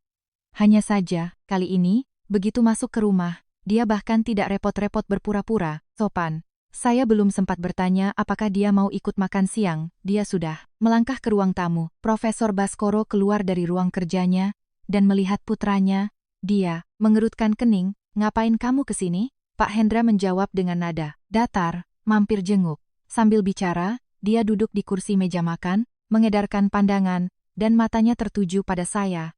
Hanya saja, kali ini, begitu masuk ke rumah, dia bahkan tidak repot-repot berpura-pura sopan. Saya belum sempat bertanya apakah dia mau ikut makan siang, dia sudah melangkah ke ruang tamu. Profesor Baskoro keluar dari ruang kerjanya dan melihat putranya. Dia mengerutkan kening, ngapain kamu kesini? Pak Hendra menjawab dengan nada datar, mampir jenguk. Sambil bicara, dia duduk di kursi meja makan, mengedarkan pandangan, dan matanya tertuju pada saya.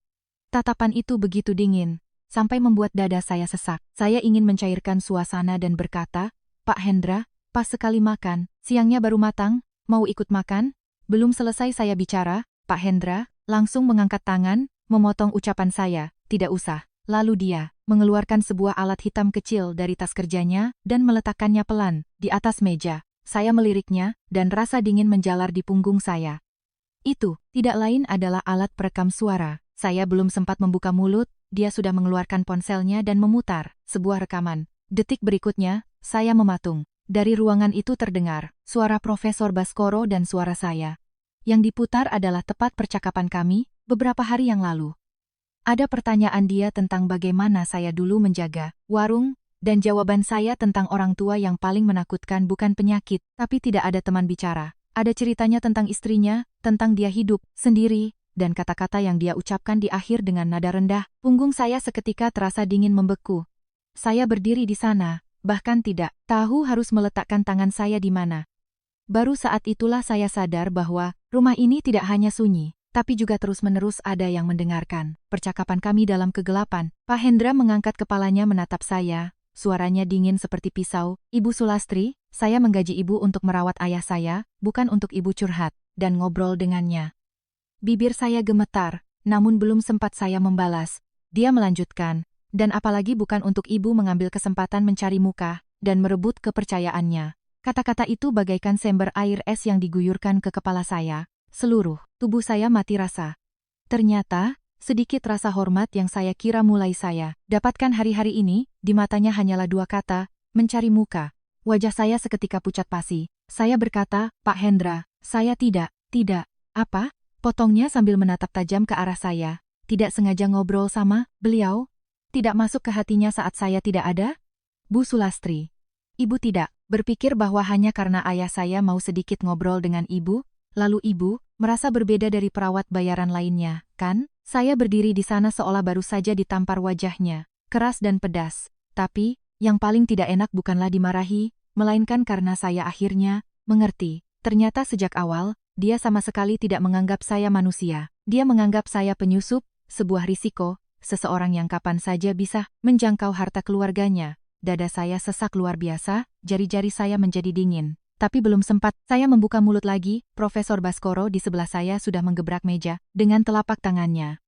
Tatapan itu begitu dingin, sampai membuat dada saya sesak. Saya ingin mencairkan suasana dan berkata, Pak Hendra, pas sekali makan, siangnya baru matang, mau ikut makan? Belum selesai saya bicara, Pak Hendra langsung mengangkat tangan, memotong ucapan saya, tidak usah. Lalu dia mengeluarkan sebuah alat hitam kecil dari tas kerjanya dan meletakkannya pelan di atas meja. Saya meliriknya dan rasa dingin menjalar di punggung saya. Itu tidak lain adalah alat perekam suara. Saya belum sempat membuka mulut, dia sudah mengeluarkan ponselnya dan memutar sebuah rekaman. Detik berikutnya, saya mematung. Dari ruangan itu terdengar suara Profesor Baskoro dan suara saya. Yang diputar adalah tepat percakapan kami beberapa hari yang lalu. Ada pertanyaan dia tentang bagaimana saya dulu menjaga warung, dan jawaban saya tentang orang tua yang paling menakutkan bukan penyakit, tapi tidak ada teman bicara. Ada ceritanya tentang istrinya, tentang dia hidup sendiri, dan kata-kata yang dia ucapkan di akhir dengan nada rendah. Punggung saya seketika terasa dingin membeku. Saya berdiri di sana, bahkan tidak tahu harus meletakkan tangan saya di mana. Baru saat itulah saya sadar bahwa rumah ini tidak hanya sunyi, tapi juga terus-menerus ada yang mendengarkan percakapan kami dalam kegelapan. Pak Hendra mengangkat kepalanya menatap saya, suaranya dingin seperti pisau. Ibu Sulastri, saya menggaji ibu untuk merawat ayah saya, bukan untuk ibu curhat dan ngobrol dengannya. Bibir saya gemetar, namun belum sempat saya membalas. Dia melanjutkan, dan apalagi bukan untuk ibu mengambil kesempatan mencari muka dan merebut kepercayaannya. Kata-kata itu bagaikan sember air es yang diguyurkan ke kepala saya. Seluruh tubuh saya mati rasa. Ternyata, sedikit rasa hormat yang saya kira mulai saya dapatkan hari-hari ini, di matanya hanyalah dua kata, mencari muka. Wajah saya seketika pucat pasi. Saya berkata, Pak Hendra, saya tidak, apa? Potongnya sambil menatap tajam ke arah saya. Tidak sengaja ngobrol sama beliau? Tidak masuk ke hatinya saat saya tidak ada? Bu Sulastri, ibu tidak berpikir bahwa hanya karena ayah saya mau sedikit ngobrol dengan ibu, lalu ibu merasa berbeda dari perawat bayaran lainnya, kan? Saya berdiri di sana seolah baru saja ditampar wajahnya, keras dan pedas. Tapi, yang paling tidak enak bukanlah dimarahi, melainkan karena saya akhirnya mengerti. Ternyata sejak awal, dia sama sekali tidak menganggap saya manusia. Dia menganggap saya penyusup, sebuah risiko, seseorang yang kapan saja bisa menjangkau harta keluarganya. Dada saya sesak luar biasa, jari-jari saya menjadi dingin. Tapi belum sempat saya membuka mulut lagi, Profesor Baskoro di sebelah saya sudah menggebrak meja dengan telapak tangannya.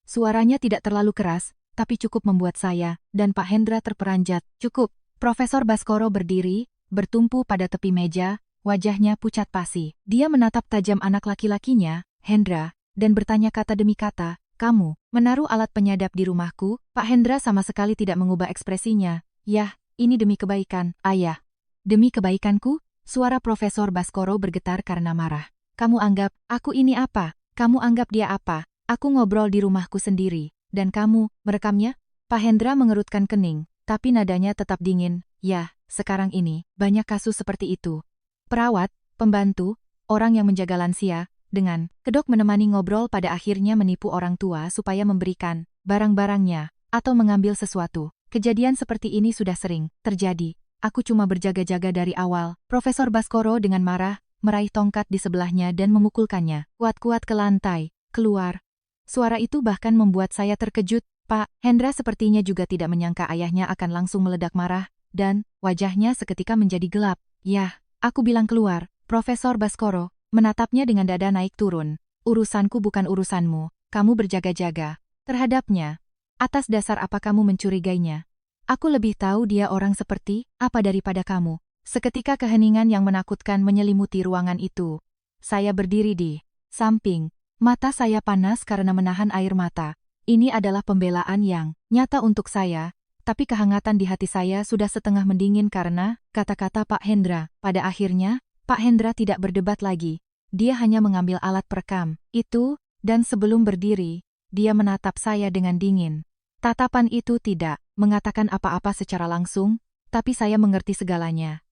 Suaranya tidak terlalu keras, tapi cukup membuat saya dan Pak Hendra terperanjat. Cukup. Profesor Baskoro berdiri, bertumpu pada tepi meja, wajahnya pucat pasi. Dia menatap tajam anak laki-lakinya, Hendra, dan bertanya kata demi kata, kamu menaruh alat penyadap di rumahku? Pak Hendra sama sekali tidak mengubah ekspresinya. Yah, ini demi kebaikan, ayah. Demi kebaikanku? Suara Profesor Baskoro bergetar karena marah. Kamu anggap, aku ini apa? Kamu anggap dia apa? Aku ngobrol di rumahku sendiri, dan kamu merekamnya? Pak Hendra mengerutkan kening, tapi nadanya tetap dingin. Ya, sekarang ini, banyak kasus seperti itu. Perawat, pembantu, orang yang menjaga lansia, dengan kedok menemani ngobrol pada akhirnya menipu orang tua supaya memberikan barang-barangnya, atau mengambil sesuatu. Kejadian seperti ini sudah sering terjadi. Aku cuma berjaga-jaga dari awal. Profesor Baskoro dengan marah, meraih tongkat di sebelahnya dan memukulkannya kuat-kuat ke lantai. Keluar. Suara itu bahkan membuat saya terkejut. Pak Hendra sepertinya juga tidak menyangka ayahnya akan langsung meledak marah, dan wajahnya seketika menjadi gelap. Yah, aku bilang keluar. Profesor Baskoro menatapnya dengan dada naik turun. Urusanku bukan urusanmu. Kamu berjaga-jaga terhadapnya. Atas dasar apa kamu mencurigainya? Aku lebih tahu dia orang seperti apa daripada kamu. Seketika keheningan yang menakutkan menyelimuti ruangan itu. Saya berdiri di samping. Mata saya panas karena menahan air mata. Ini adalah pembelaan yang nyata untuk saya, tapi kehangatan di hati saya sudah setengah mendingin karena kata-kata Pak Hendra. Pada akhirnya, Pak Hendra tidak berdebat lagi. Dia hanya mengambil alat perekam itu, dan sebelum berdiri, dia menatap saya dengan dingin. Tatapan itu tidak mengatakan apa-apa secara langsung, tapi saya mengerti segalanya.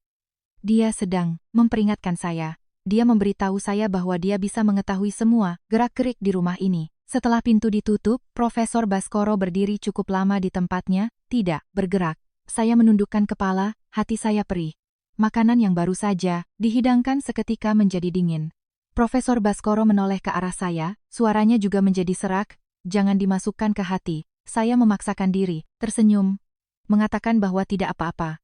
Dia sedang memperingatkan saya. Dia memberitahu saya bahwa dia bisa mengetahui semua gerak-gerik di rumah ini. Setelah pintu ditutup, Profesor Baskoro berdiri cukup lama di tempatnya, tidak bergerak. Saya menundukkan kepala, hati saya perih. Makanan yang baru saja dihidangkan seketika menjadi dingin. Profesor Baskoro menoleh ke arah saya, suaranya juga menjadi serak, jangan dimasukkan ke hati. Saya memaksakan diri, tersenyum, mengatakan bahwa tidak apa-apa.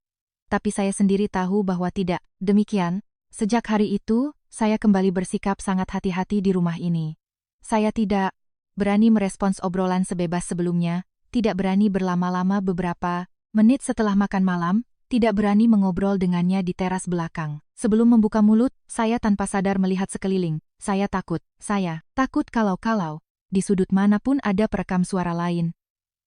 Tapi saya sendiri tahu bahwa tidak demikian. Sejak hari itu, saya kembali bersikap sangat hati-hati di rumah ini. Saya tidak berani merespons obrolan sebebas sebelumnya, tidak berani berlama-lama beberapa menit setelah makan malam, tidak berani mengobrol dengannya di teras belakang. Sebelum membuka mulut, saya tanpa sadar melihat sekeliling. Saya takut kalau di sudut manapun ada perekam suara lain.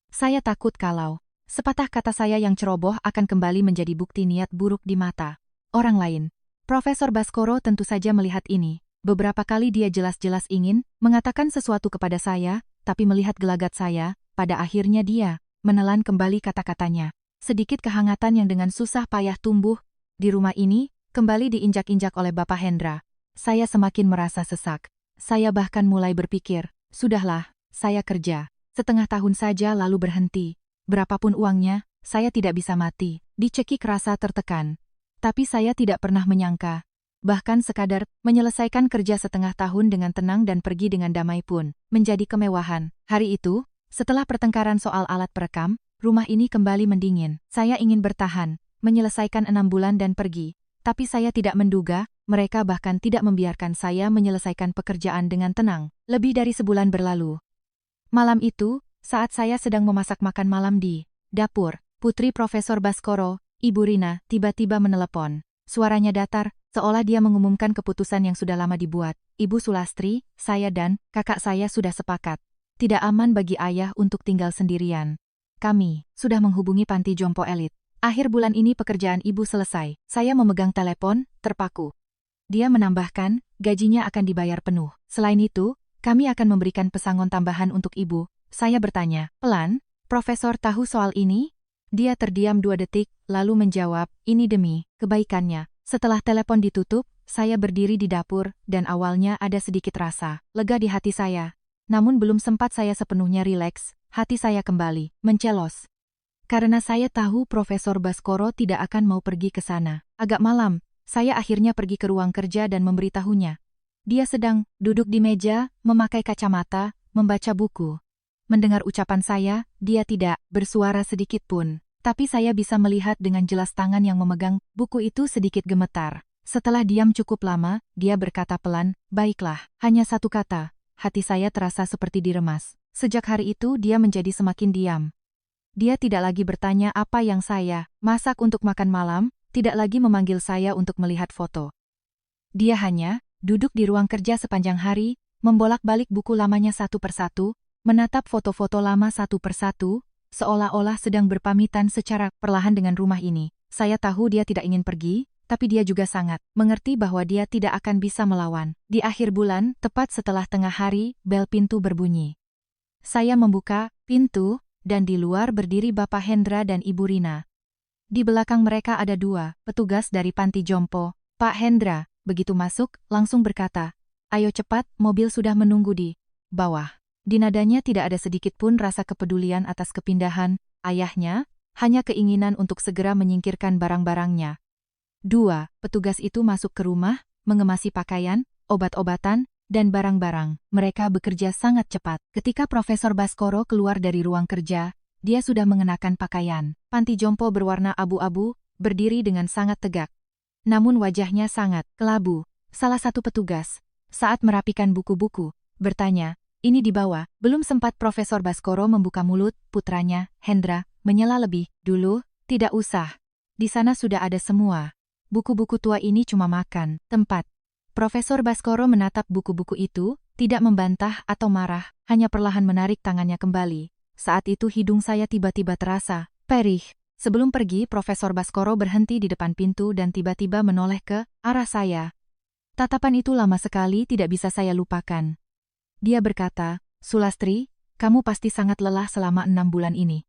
Saya takut kalau sepatah kata saya yang ceroboh akan kembali menjadi bukti niat buruk di mata orang lain. Profesor Baskoro tentu saja melihat ini. Beberapa kali dia jelas-jelas ingin mengatakan sesuatu kepada saya, tapi melihat gelagat saya, pada akhirnya dia menelan kembali kata-katanya. Sedikit kehangatan yang dengan susah payah tumbuh di rumah ini, kembali diinjak-injak oleh Bapak Hendra. Saya semakin merasa sesak. Saya bahkan mulai berpikir, sudahlah, saya kerja. Setengah tahun saja lalu berhenti. Berapapun uangnya, saya tidak bisa mati. Dicekik rasa tertekan. Tapi saya tidak pernah menyangka. Bahkan sekadar menyelesaikan kerja setengah tahun dengan tenang dan pergi dengan damai pun menjadi kemewahan. Hari itu, setelah pertengkaran soal alat perekam, rumah ini kembali mendingin. Saya ingin bertahan, menyelesaikan 6 bulan dan pergi. Tapi saya tidak menduga, mereka bahkan tidak membiarkan saya menyelesaikan pekerjaan dengan tenang. Lebih dari sebulan berlalu. Malam itu, saat saya sedang memasak makan malam di dapur, putri Profesor Baskoro, Ibu Rina, tiba-tiba menelepon. Suaranya datar, seolah dia mengumumkan keputusan yang sudah lama dibuat. Ibu Sulastri, saya dan kakak saya sudah sepakat. Tidak aman bagi ayah untuk tinggal sendirian. Kami sudah menghubungi panti jompo elit. Akhir bulan ini pekerjaan ibu selesai. Saya memegang telepon, terpaku. Dia menambahkan, gajinya akan dibayar penuh. Selain itu, kami akan memberikan pesangon tambahan untuk ibu. Saya bertanya, pelan, Profesor tahu soal ini? Dia terdiam 2 detik, lalu menjawab, ini demi kebaikannya. Setelah telepon ditutup, saya berdiri di dapur, dan awalnya ada sedikit rasa lega di hati saya. Namun belum sempat saya sepenuhnya rileks, hati saya kembali mencelos. Karena saya tahu Profesor Baskoro tidak akan mau pergi ke sana. Agak malam, saya akhirnya pergi ke ruang kerja dan memberitahunya. Dia sedang duduk di meja, memakai kacamata, membaca buku. Mendengar ucapan saya, dia tidak bersuara sedikit pun. Tapi saya bisa melihat dengan jelas tangan yang memegang buku itu sedikit gemetar. Setelah diam cukup lama, dia berkata pelan, baiklah, hanya satu kata. Hati saya terasa seperti diremas. Sejak hari itu dia menjadi semakin diam. Dia tidak lagi bertanya apa yang saya masak untuk makan malam, tidak lagi memanggil saya untuk melihat foto. Dia hanya duduk di ruang kerja sepanjang hari, membolak-balik buku lamanya satu persatu, menatap foto-foto lama satu persatu, seolah-olah sedang berpamitan secara perlahan dengan rumah ini. Saya tahu dia tidak ingin pergi, tapi dia juga sangat mengerti bahwa dia tidak akan bisa melawan. Di akhir bulan, tepat setelah tengah hari, bel pintu berbunyi. Saya membuka pintu, dan di luar berdiri Bapak Hendra dan Ibu Rina. Di belakang mereka ada dua petugas dari panti jompo. Pak Hendra, begitu masuk, langsung berkata, "Ayo cepat, mobil sudah menunggu di bawah." Di nadanya tidak ada sedikit pun rasa kepedulian atas kepindahan ayahnya, hanya keinginan untuk segera menyingkirkan barang-barangnya. Dua petugas itu masuk ke rumah, mengemasi pakaian, obat-obatan, dan barang-barang. Mereka bekerja sangat cepat. Ketika Profesor Baskoro keluar dari ruang kerja, dia sudah mengenakan pakaian panti jompo berwarna abu-abu, berdiri dengan sangat tegak. Namun wajahnya sangat kelabu. Salah satu petugas, saat merapikan buku-buku, bertanya, "Ini dibawa?" Belum sempat Profesor Baskoro membuka mulut, putranya, Hendra, menyela lebih dulu, "Tidak usah. Di sana sudah ada semua. Buku-buku tua ini cuma makan tempat." Profesor Baskoro menatap buku-buku itu, tidak membantah atau marah, hanya perlahan menarik tangannya kembali. Saat itu hidung saya tiba-tiba terasa perih. Sebelum pergi, Profesor Baskoro berhenti di depan pintu dan tiba-tiba menoleh ke arah saya. Tatapan itu lama sekali tidak bisa saya lupakan. Dia berkata, "Sulastri, kamu pasti sangat lelah selama 6 bulan ini."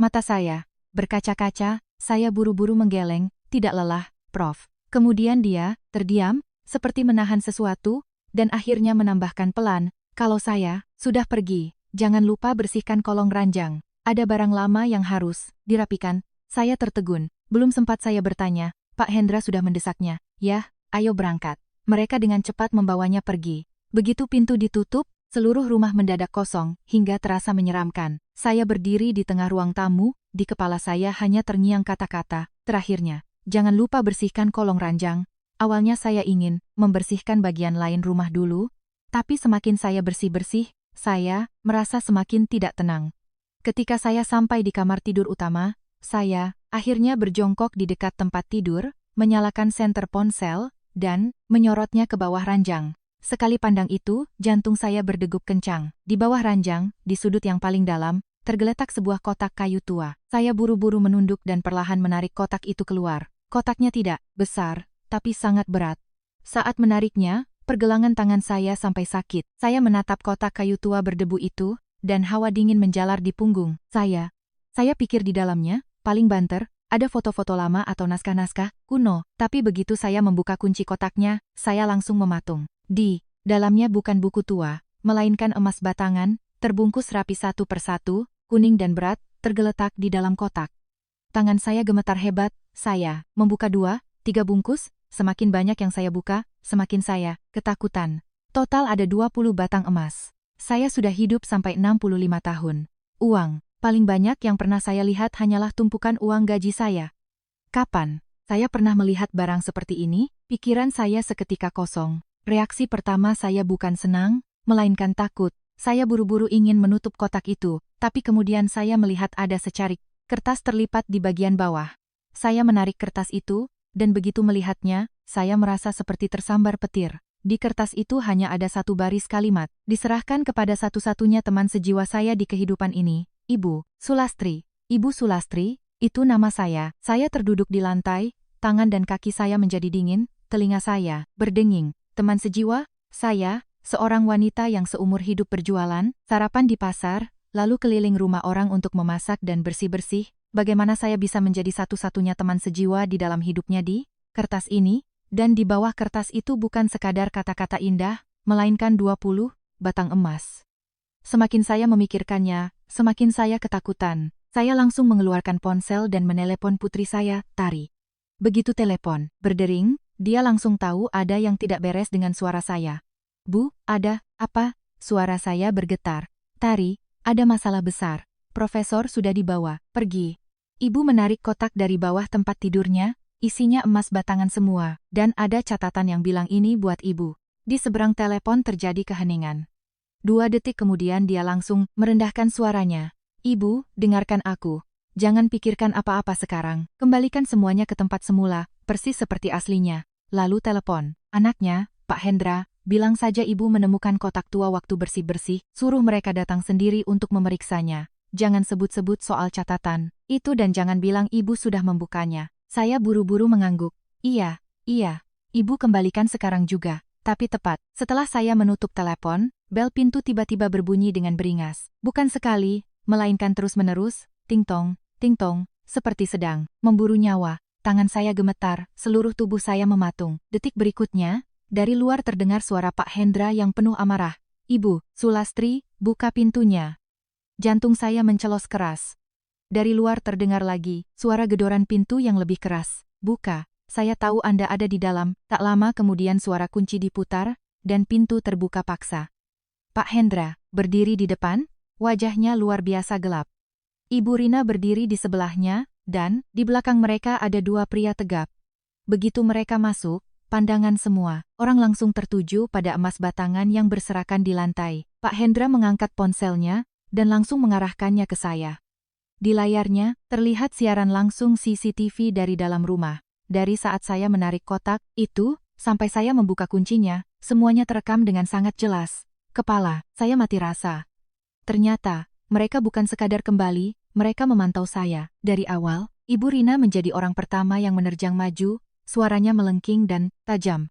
Mata saya berkaca-kaca, saya buru-buru menggeleng, "Tidak lelah, Prof." Kemudian dia terdiam, seperti menahan sesuatu, dan akhirnya menambahkan pelan, "Kalau saya sudah pergi, jangan lupa bersihkan kolong ranjang. Ada barang lama yang harus dirapikan." Saya tertegun. Belum sempat saya bertanya, Pak Hendra sudah mendesaknya. "Yah, ayo berangkat." Mereka dengan cepat membawanya pergi. Begitu pintu ditutup, seluruh rumah mendadak kosong, hingga terasa menyeramkan. Saya berdiri di tengah ruang tamu, di kepala saya hanya terngiang kata-kata terakhirnya, "Jangan lupa bersihkan kolong ranjang." Awalnya saya ingin membersihkan bagian lain rumah dulu, tapi semakin saya bersih-bersih, saya merasa semakin tidak tenang. Ketika saya sampai di kamar tidur utama, saya akhirnya berjongkok di dekat tempat tidur, menyalakan senter ponsel, dan menyorotnya ke bawah ranjang. Sekali pandang itu, jantung saya berdegup kencang. Di bawah ranjang, di sudut yang paling dalam, tergeletak sebuah kotak kayu tua. Saya buru-buru menunduk dan perlahan menarik kotak itu keluar. Kotaknya tidak besar, tapi sangat berat. Saat menariknya, pergelangan tangan saya sampai sakit. Saya menatap kotak kayu tua berdebu itu, dan hawa dingin menjalar di punggung saya. Saya pikir di dalamnya, paling banter, ada foto-foto lama atau naskah-naskah kuno. Tapi begitu saya membuka kunci kotaknya, saya langsung mematung. Di dalamnya bukan buku tua, melainkan emas batangan, terbungkus rapi satu persatu, kuning dan berat, tergeletak di dalam kotak. Tangan saya gemetar hebat, saya membuka 2-3 bungkus. Semakin banyak yang saya buka, semakin saya ketakutan. Total ada 20 batang emas. Saya sudah hidup sampai 65 tahun. Uang paling banyak yang pernah saya lihat hanyalah tumpukan uang gaji saya. Kapan saya pernah melihat barang seperti ini? Pikiran saya seketika kosong. Reaksi pertama saya bukan senang, melainkan takut. Saya buru-buru ingin menutup kotak itu, tapi kemudian saya melihat ada secarik kertas terlipat di bagian bawah. Saya menarik kertas itu, dan begitu melihatnya, saya merasa seperti tersambar petir. Di kertas itu hanya ada satu baris kalimat, diserahkan kepada satu-satunya teman sejiwa saya di kehidupan ini, Ibu Sulastri. Ibu Sulastri, itu nama saya. Saya terduduk di lantai, tangan dan kaki saya menjadi dingin, telinga saya berdenging. Teman sejiwa, saya, seorang wanita yang seumur hidup berjualan, sarapan di pasar, lalu keliling rumah orang untuk memasak dan bersih-bersih. Bagaimana saya bisa menjadi satu-satunya teman sejiwa di dalam hidupnya di kertas ini? Dan di bawah kertas itu bukan sekadar kata-kata indah, melainkan 20 batang emas. Semakin saya memikirkannya, semakin saya ketakutan. Saya langsung mengeluarkan ponsel dan menelepon putri saya, Tari. Begitu telepon berdering, dia langsung tahu ada yang tidak beres dengan suara saya. "Bu, ada apa?" Suara saya bergetar. "Tari, ada masalah besar. Profesor sudah dibawa pergi." Ibu menarik kotak dari bawah tempat tidurnya, isinya emas batangan semua, dan ada catatan yang bilang ini buat ibu. Di seberang telepon terjadi keheningan. 2 detik kemudian dia langsung merendahkan suaranya. "Ibu, dengarkan aku. Jangan pikirkan apa-apa sekarang. Kembalikan semuanya ke tempat semula, persis seperti aslinya." Lalu telepon anaknya, Pak Hendra, bilang saja ibu menemukan kotak tua waktu bersih-bersih, suruh mereka datang sendiri untuk memeriksanya. Jangan sebut-sebut soal catatan itu dan jangan bilang ibu sudah membukanya. Saya buru-buru mengangguk. Iya, ibu kembalikan sekarang juga. Tapi tepat setelah saya menutup telepon, bel pintu tiba-tiba berbunyi dengan beringas. Bukan sekali, melainkan terus-menerus, ting-tong, seperti sedang memburu nyawa. Tangan saya gemetar, seluruh tubuh saya mematung. Detik berikutnya, dari luar terdengar suara Pak Hendra yang penuh amarah. "Ibu, Sulastri, buka pintunya." Jantung saya mencelos keras. Dari luar terdengar lagi, suara gedoran pintu yang lebih keras. "Buka, saya tahu Anda ada di dalam." Tak lama kemudian suara kunci diputar, dan pintu terbuka paksa. Pak Hendra berdiri di depan, wajahnya luar biasa gelap. Ibu Rina berdiri di sebelahnya, dan di belakang mereka ada dua pria tegap. Begitu mereka masuk, pandangan semua orang langsung tertuju pada emas batangan yang berserakan di lantai. Pak Hendra mengangkat ponselnya, dan langsung mengarahkannya ke saya. Di layarnya, terlihat siaran langsung CCTV dari dalam rumah. Dari saat saya menarik kotak itu, sampai saya membuka kuncinya, semuanya terekam dengan sangat jelas. Kepala saya mati rasa. Ternyata, mereka bukan sekadar kembali, mereka memantau saya. Dari awal, Ibu Rina menjadi orang pertama yang menerjang maju, suaranya melengking dan tajam.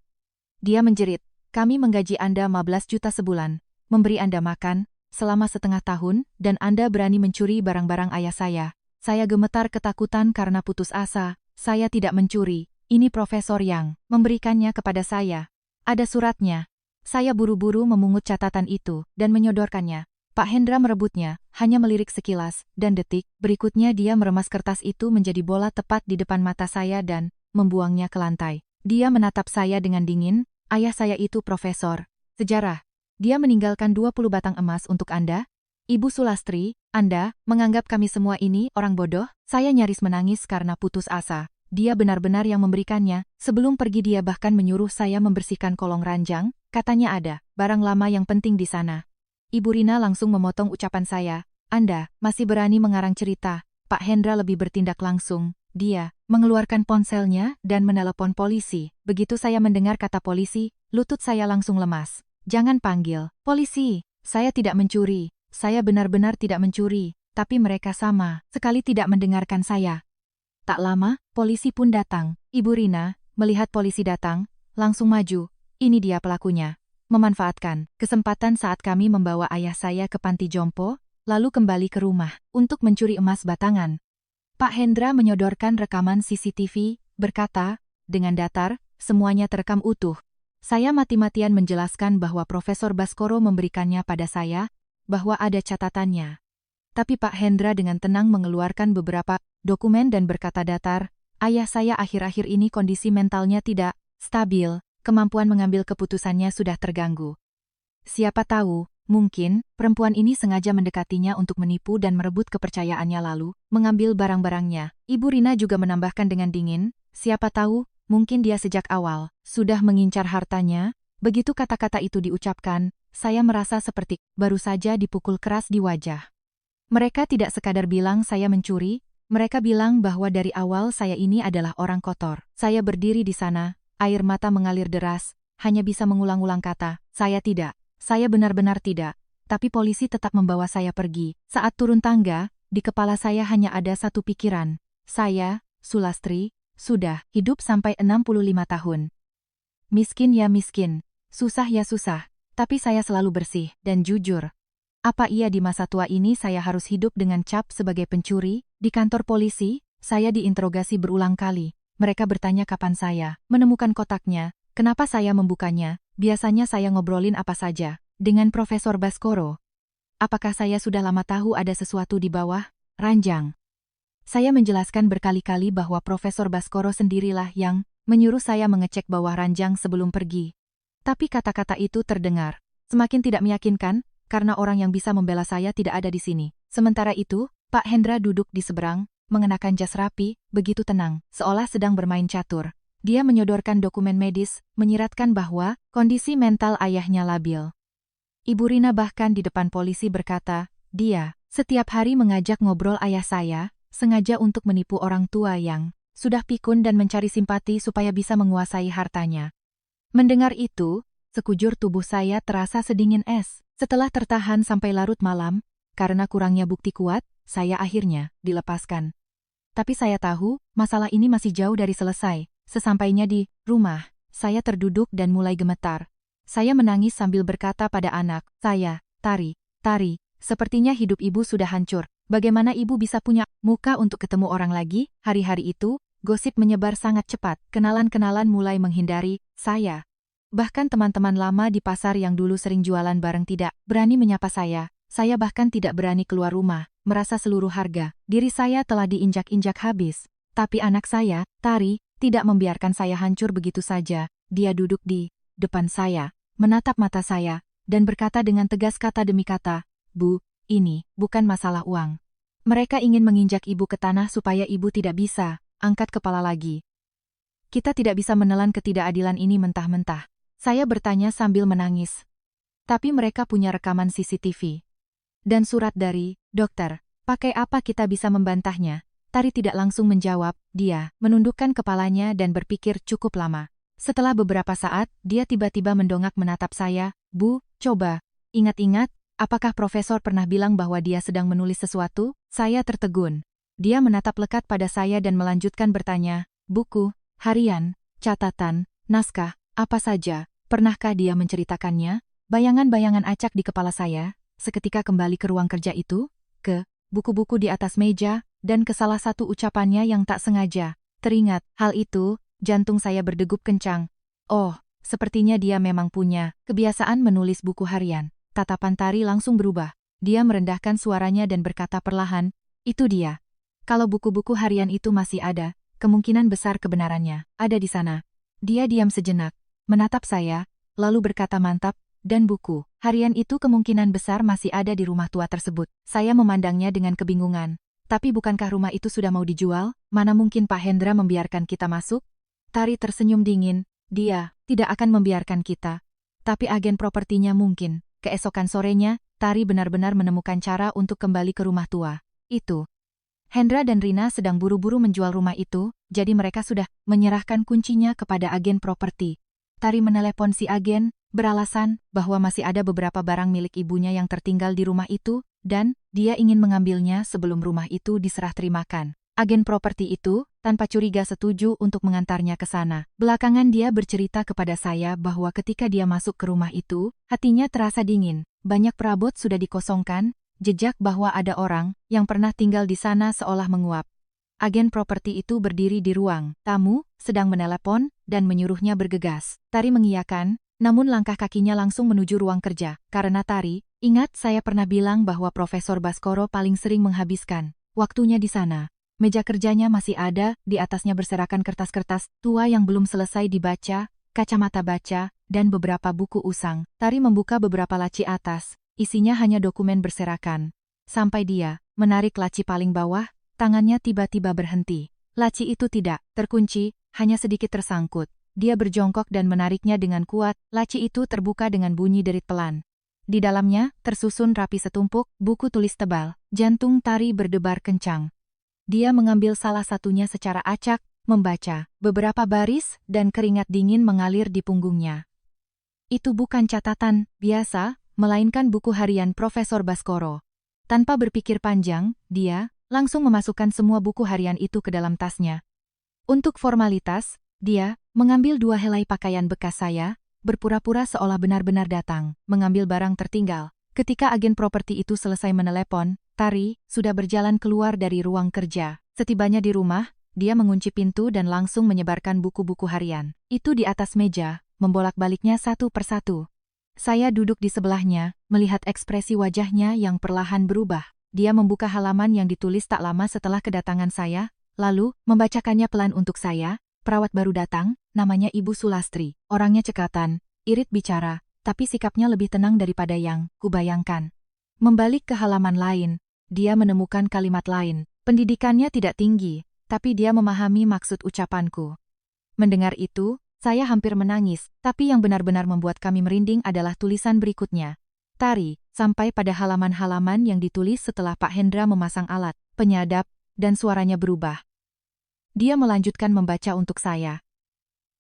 Dia menjerit, "Kami menggaji Anda 15 juta sebulan, memberi Anda makan selama setengah tahun, dan Anda berani mencuri barang-barang ayah saya." Saya gemetar ketakutan karena putus asa. "Saya tidak mencuri, ini profesor yang memberikannya kepada saya. Ada suratnya." Saya buru-buru memungut catatan itu dan menyodorkannya. Pak Hendra merebutnya, hanya melirik sekilas, dan detik berikutnya dia meremas kertas itu menjadi bola tepat di depan mata saya dan membuangnya ke lantai. Dia menatap saya dengan dingin, "Ayah saya itu profesor sejarah. Dia meninggalkan 20 batang emas untuk Anda. Ibu Sulastri, Anda menganggap kami semua ini orang bodoh?" Saya nyaris menangis karena putus asa. Dia benar-benar yang memberikannya. Sebelum pergi dia bahkan menyuruh saya membersihkan kolong ranjang, katanya ada barang lama yang penting di sana. Ibu Rina langsung memotong ucapan saya. "Anda masih berani mengarang cerita." Pak Hendra lebih bertindak langsung. Dia mengeluarkan ponselnya dan menelepon polisi. Begitu saya mendengar kata polisi, lutut saya langsung lemas. "Jangan panggil polisi. Saya tidak mencuri. Saya benar-benar tidak mencuri." Tapi mereka sama sekali tidak mendengarkan saya. Tak lama, polisi pun datang. Ibu Rina melihat polisi datang, langsung maju. "Ini dia pelakunya." Memanfaatkan kesempatan saat kami membawa ayah saya ke panti jompo, lalu kembali ke rumah untuk mencuri emas batangan. Pak Hendra menyodorkan rekaman CCTV, berkata, dengan datar, "Semuanya terekam utuh." Saya mati-matian menjelaskan bahwa Profesor Baskoro memberikannya pada saya, bahwa ada catatannya. Tapi Pak Hendra dengan tenang mengeluarkan beberapa dokumen dan berkata datar, "Ayah saya akhir-akhir ini kondisi mentalnya tidak stabil. Kemampuan mengambil keputusannya sudah terganggu. Siapa tahu, mungkin perempuan ini sengaja mendekatinya untuk menipu dan merebut kepercayaannya lalu mengambil barang-barangnya." Ibu Rina juga menambahkan dengan dingin, "Siapa tahu, mungkin dia sejak awal sudah mengincar hartanya." Begitu kata-kata itu diucapkan, saya merasa seperti baru saja dipukul keras di wajah. Mereka tidak sekadar bilang saya mencuri, mereka bilang bahwa dari awal saya ini adalah orang kotor. Saya berdiri di sana, air mata mengalir deras, hanya bisa mengulang-ulang kata, "Saya tidak, saya benar-benar tidak." Tapi polisi tetap membawa saya pergi. Saat turun tangga, di kepala saya hanya ada satu pikiran. Saya, Sulastri, sudah hidup sampai 65 tahun. Miskin ya miskin, susah ya susah, tapi saya selalu bersih dan jujur. Apa iya di masa tua ini saya harus hidup dengan cap sebagai pencuri? Di kantor polisi, saya diinterogasi berulang kali. Mereka bertanya kapan saya menemukan kotaknya, kenapa saya membukanya, biasanya saya ngobrolin apa saja dengan Profesor Baskoro. Apakah saya sudah lama tahu ada sesuatu di bawah ranjang? Saya menjelaskan berkali-kali bahwa Profesor Baskoro sendirilah yang menyuruh saya mengecek bawah ranjang sebelum pergi. Tapi kata-kata itu terdengar semakin tidak meyakinkan, karena orang yang bisa membela saya tidak ada di sini. Sementara itu, Pak Hendra duduk di seberang, mengenakan jas rapi, begitu tenang, seolah sedang bermain catur. Dia menyodorkan dokumen medis, menyiratkan bahwa kondisi mental ayahnya labil. Ibu Rina bahkan di depan polisi berkata, "Dia setiap hari mengajak ngobrol ayah saya, sengaja untuk menipu orang tua yang sudah pikun dan mencari simpati supaya bisa menguasai hartanya." Mendengar itu, sekujur tubuh saya terasa sedingin es. Setelah tertahan sampai larut malam, karena kurangnya bukti kuat, saya akhirnya dilepaskan. Tapi saya tahu, masalah ini masih jauh dari selesai. Sesampainya di rumah, saya terduduk dan mulai gemetar. Saya menangis sambil berkata pada anak saya, "Tari, Sepertinya hidup ibu sudah hancur. Bagaimana ibu bisa punya muka untuk ketemu orang lagi? Hari-hari itu, gosip menyebar sangat cepat. Kenalan-kenalan mulai menghindari saya. Bahkan teman-teman lama di pasar yang dulu sering jualan bareng tidak berani menyapa saya. Saya bahkan tidak berani keluar rumah, merasa seluruh harga diri saya telah diinjak-injak habis. Tapi anak saya, Tari, tidak membiarkan saya hancur begitu saja. Dia duduk di depan saya, menatap mata saya, dan berkata dengan tegas kata demi kata, "Bu, ini bukan masalah uang. Mereka ingin menginjak ibu ke tanah supaya ibu tidak bisa angkat kepala lagi. Kita tidak bisa menelan ketidakadilan ini mentah-mentah." Saya bertanya sambil menangis. Tapi mereka punya rekaman CCTV. Dan surat dari dokter. Pakai apa kita bisa membantahnya? Tari tidak langsung menjawab, dia menundukkan kepalanya dan berpikir cukup lama. Setelah beberapa saat, dia tiba-tiba mendongak menatap saya, "Bu, coba. Ingat-ingat, apakah profesor pernah bilang bahwa dia sedang menulis sesuatu?" Saya tertegun. Dia menatap lekat pada saya dan melanjutkan bertanya, "Buku, harian, catatan, naskah, apa saja, pernahkah dia menceritakannya?" Bayangan-bayangan acak di kepala saya, seketika kembali ke ruang kerja itu, ke buku-buku di atas meja, dan ke salah satu ucapannya yang tak sengaja. Teringat hal itu, jantung saya berdegup kencang. Oh, sepertinya dia memang punya kebiasaan menulis buku harian. Tatapan Tari langsung berubah. Dia merendahkan suaranya dan berkata perlahan, "Itu dia. Kalau buku-buku harian itu masih ada, kemungkinan besar kebenarannya ada di sana." Dia diam sejenak, menatap saya, lalu berkata mantap, "Dan buku harian itu kemungkinan besar masih ada di rumah tua tersebut." Saya memandangnya dengan kebingungan. "Tapi bukankah rumah itu sudah mau dijual? Mana mungkin Pak Hendra membiarkan kita masuk?" Tari tersenyum dingin. "Dia tidak akan membiarkan kita. Tapi agen propertinya mungkin." Keesokan sorenya, Tari benar-benar menemukan cara untuk kembali ke rumah tua itu. Hendra dan Rina sedang buru-buru menjual rumah itu, jadi mereka sudah menyerahkan kuncinya kepada agen properti. Tari menelepon si agen, beralasan bahwa masih ada beberapa barang milik ibunya yang tertinggal di rumah itu, dan dia ingin mengambilnya sebelum rumah itu diserah terimakan. Agen properti itu, tanpa curiga setuju untuk mengantarnya ke sana. Belakangan dia bercerita kepada saya bahwa ketika dia masuk ke rumah itu, hatinya terasa dingin. Banyak perabot sudah dikosongkan, jejak bahwa ada orang yang pernah tinggal di sana seolah menguap. Agen properti itu berdiri di ruang tamu, sedang menelepon, dan menyuruhnya bergegas. Tari mengiyakan, namun langkah kakinya langsung menuju ruang kerja. Karena Tari, ingat saya pernah bilang bahwa Profesor Baskoro paling sering menghabiskan waktunya di sana. Meja kerjanya masih ada, di atasnya berserakan kertas-kertas tua yang belum selesai dibaca, kacamata baca, dan beberapa buku usang. Tari membuka beberapa laci atas, isinya hanya dokumen berserakan. Sampai dia menarik laci paling bawah, tangannya tiba-tiba berhenti. Laci itu tidak terkunci, hanya sedikit tersangkut. Dia berjongkok dan menariknya dengan kuat, laci itu terbuka dengan bunyi derit pelan. Di dalamnya, tersusun rapi setumpuk, buku tulis tebal. Jantung Tari berdebar kencang. Dia mengambil salah satunya secara acak, membaca beberapa baris, dan keringat dingin mengalir di punggungnya. Itu bukan catatan biasa, melainkan buku harian Profesor Baskoro. Tanpa berpikir panjang, dia langsung memasukkan semua buku harian itu ke dalam tasnya. Untuk formalitas, dia mengambil 2 helai pakaian bekas saya, berpura-pura seolah benar-benar datang, mengambil barang tertinggal. Ketika agen properti itu selesai menelepon, Tari sudah berjalan keluar dari ruang kerja. Setibanya di rumah, dia mengunci pintu dan langsung menyebarkan buku-buku harian itu di atas meja, membolak-baliknya satu persatu. Saya duduk di sebelahnya, melihat ekspresi wajahnya yang perlahan berubah. Dia membuka halaman yang ditulis tak lama setelah kedatangan saya, lalu membacakannya pelan untuk saya. Perawat baru datang, namanya Ibu Sulastri. Orangnya cekatan, irit bicara, tapi sikapnya lebih tenang daripada yang kubayangkan. Membalik ke halaman lain, dia menemukan kalimat lain. Pendidikannya tidak tinggi, tapi dia memahami maksud ucapanku. Mendengar itu, saya hampir menangis, tapi yang benar-benar membuat kami merinding adalah tulisan berikutnya. Tari, sampai pada halaman-halaman yang ditulis setelah Pak Hendra memasang alat penyadap, dan suaranya berubah. Dia melanjutkan membaca untuk saya.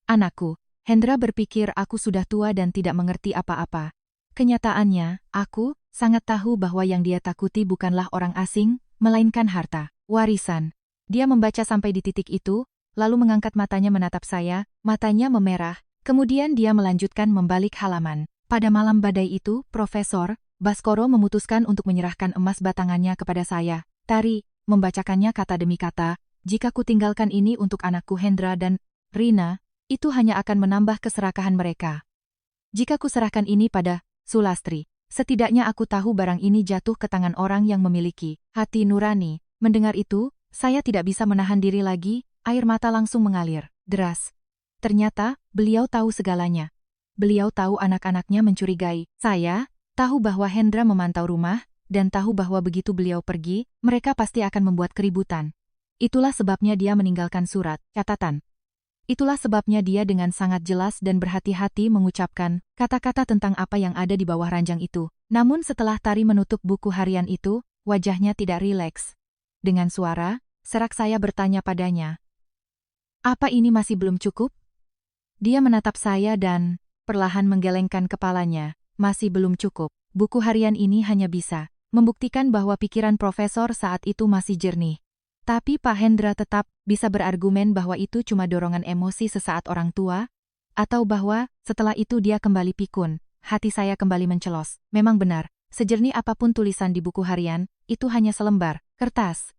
"Anakku, Hendra berpikir aku sudah tua dan tidak mengerti apa-apa. Kenyataannya, aku sangat tahu bahwa yang dia takuti bukanlah orang asing, melainkan harta warisan." Dia membaca sampai di titik itu, lalu mengangkat matanya menatap saya, matanya memerah, kemudian dia melanjutkan membalik halaman. "Pada malam badai itu, Profesor Baskoro memutuskan untuk menyerahkan emas batangannya kepada saya. Tari, membacakannya kata demi kata, jika ku tinggalkan ini untuk anakku Hendra dan Rina, itu hanya akan menambah keserakahan mereka. Jika ku serahkan ini pada Sulastri, setidaknya aku tahu barang ini jatuh ke tangan orang yang memiliki hati nurani. Mendengar itu, saya tidak bisa menahan diri lagi, air mata langsung mengalir deras. Ternyata, beliau tahu segalanya. Beliau tahu anak-anaknya mencurigai saya, tahu bahwa Hendra memantau rumah, dan tahu bahwa begitu beliau pergi, mereka pasti akan membuat keributan. Itulah sebabnya dia meninggalkan surat catatan. Itulah sebabnya dia dengan sangat jelas dan berhati-hati mengucapkan kata-kata tentang apa yang ada di bawah ranjang itu. Namun setelah Tari menutup buku harian itu, wajahnya tidak rileks. Dengan suara serak saya bertanya padanya, "Apa ini masih belum cukup?" Dia menatap saya dan perlahan menggelengkan kepalanya. Masih belum cukup. Buku harian ini hanya bisa membuktikan bahwa pikiran profesor saat itu masih jernih. Tapi Pak Hendra tetap bisa berargumen bahwa itu cuma dorongan emosi sesaat orang tua, atau bahwa setelah itu dia kembali pikun. Hati saya kembali mencelos. Memang benar, sejernih apapun tulisan di buku harian, itu hanya selembar kertas.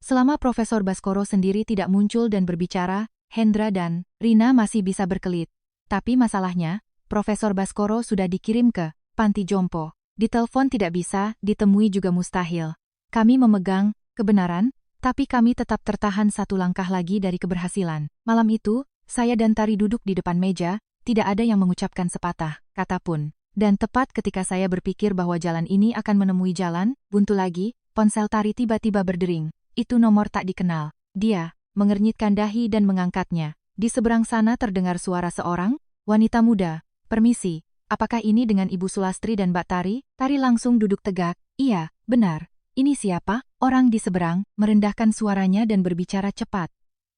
Selama Profesor Baskoro sendiri tidak muncul dan berbicara, Hendra dan Rina masih bisa berkelit. Tapi masalahnya, Profesor Baskoro sudah dikirim ke panti jompo. Ditelepon tidak bisa, ditemui juga mustahil. Kami memegang kebenaran, tapi kami tetap tertahan satu langkah lagi dari keberhasilan. Malam itu, saya dan Tari duduk di depan meja, tidak ada yang mengucapkan sepatah kata pun. Dan tepat ketika saya berpikir bahwa jalan ini akan menemui jalan buntu lagi, ponsel Tari tiba-tiba berdering. Itu nomor tak dikenal. Dia mengernyitkan dahi dan mengangkatnya. Di seberang sana terdengar suara seorang wanita muda. "Permisi, apakah ini dengan Ibu Sulastri dan Mbak Tari?" Tari langsung duduk tegak. "Iya, benar. Ini siapa?" Orang di seberang merendahkan suaranya dan berbicara cepat.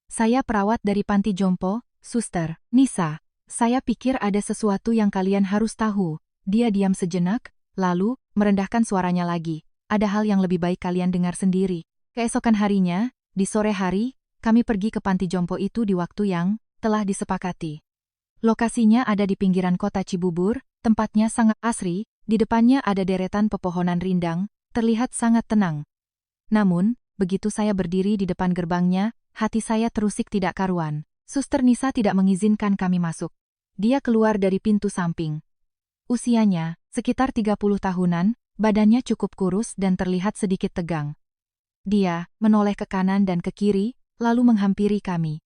"Saya perawat dari panti jompo, Suster Nisa. Saya pikir ada sesuatu yang kalian harus tahu." Dia diam sejenak, lalu merendahkan suaranya lagi. "Ada hal yang lebih baik kalian dengar sendiri." Keesokan harinya, di sore hari, kami pergi ke panti jompo itu di waktu yang telah disepakati. Lokasinya ada di pinggiran kota Cibubur, tempatnya sangat asri, di depannya ada deretan pepohonan rindang, terlihat sangat tenang. Namun, begitu saya berdiri di depan gerbangnya, hati saya terusik tidak karuan. Suster Nisa tidak mengizinkan kami masuk. Dia keluar dari pintu samping. Usianya, sekitar 30 tahunan, badannya cukup kurus dan terlihat sedikit tegang. Dia menoleh ke kanan dan ke kiri, lalu menghampiri kami.